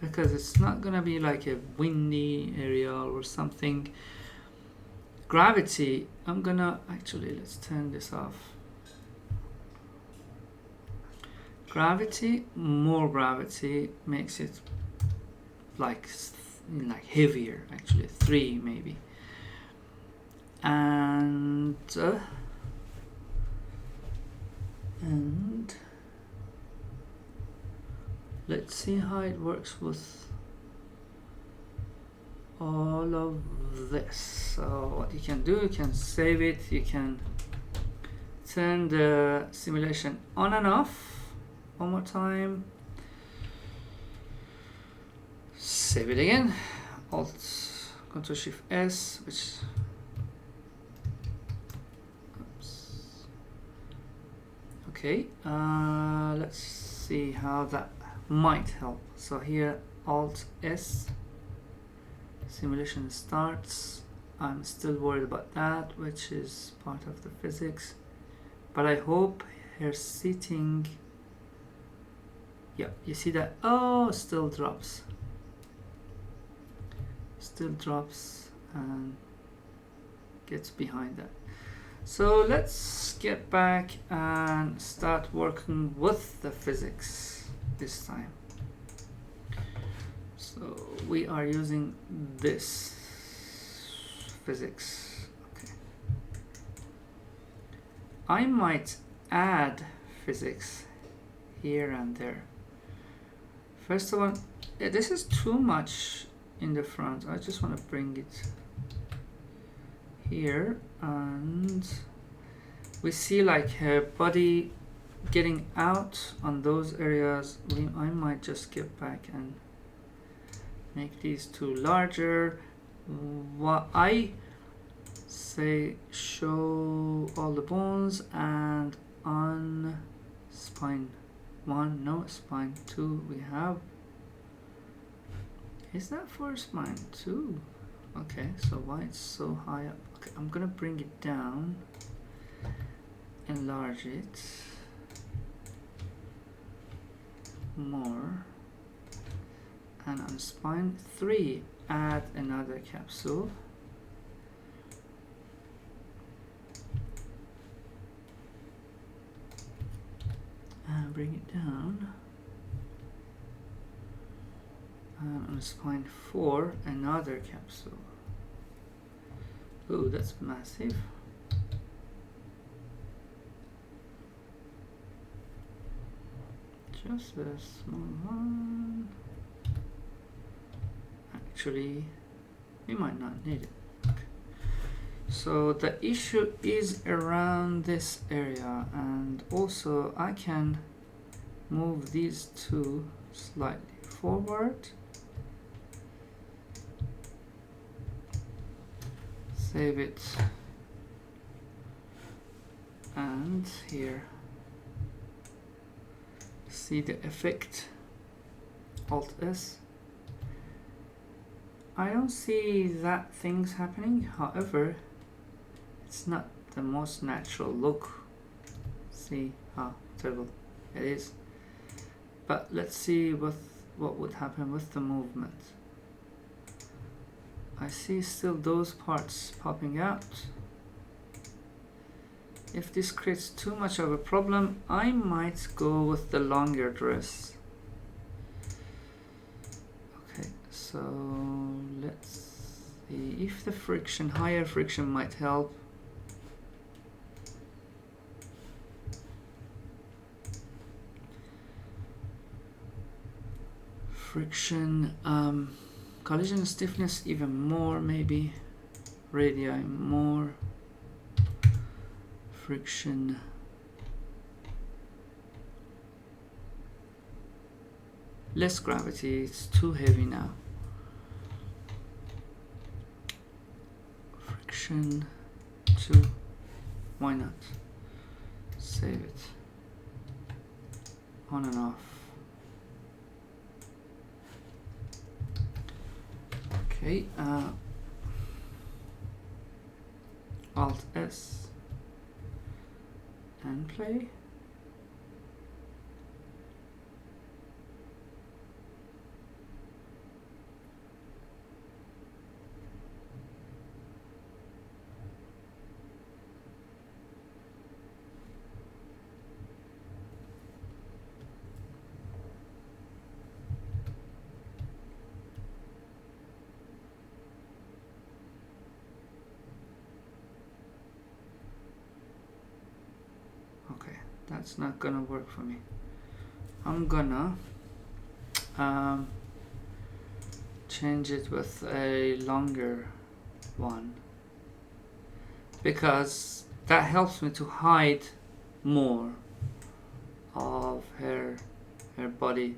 because it's not gonna be like a windy area or something. Gravity, I'm gonna, actually, let's turn this off. Gravity, more gravity makes it like heavier, actually 3 maybe. And let's see how it works with all of this. So what you can do, you can save it, you can turn the simulation on and off. One more time. Save it again. Alt Ctrl Shift S, which, oops. Okay, let's see how that might help. So here, Alt S, simulation starts. I'm still worried about that, which is part of the physics, but I hope her sitting, yeah, you see that, oh, still drops and gets behind that. So let's get back and start working with the physics this time. So we are using this physics. Okay. I might add physics here and there. First of all, this is too much in the front. I just want to bring it here, and we see like her body getting out on those areas. I might just get back and make these two larger. What I say, show all the bones, and on spine 1, no, spine 2 we have. Is that for spine 2? Okay, so why it's so high up? Okay, I'm gonna bring it down, enlarge it more, and on spine 3 add another capsule. And bring it down. And on spine 4 another capsule. Ooh, that's massive. Just a small one. Actually, we might not need it. Okay. So the issue is around this area, and also I can move these two slightly forward. Save it. And here. See the effect, Alt S. I don't see that things happening, however, it's not the most natural look. See how terrible it is. But let's see what would happen with the movement. I see still those parts popping out. If this creates too much of a problem, I might go with the longer dress. Okay, so let's see if the friction, higher friction might help. Friction, collision stiffness even more, maybe radii more. Friction, less gravity, it's too heavy now. Friction 2, why not? Save it. On and off. Okay, Alt S and play. That's not gonna work for me. I'm gonna change it with a longer one, because that helps me to hide more of her body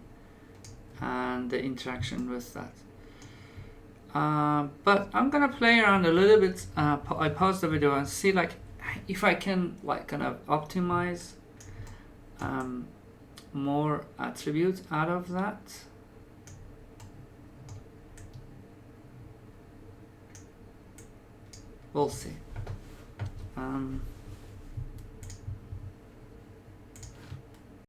and the interaction with that. But I'm gonna play around a little bit. I pause the video and see like if I can like kind of optimize more attributes out of that. We'll see.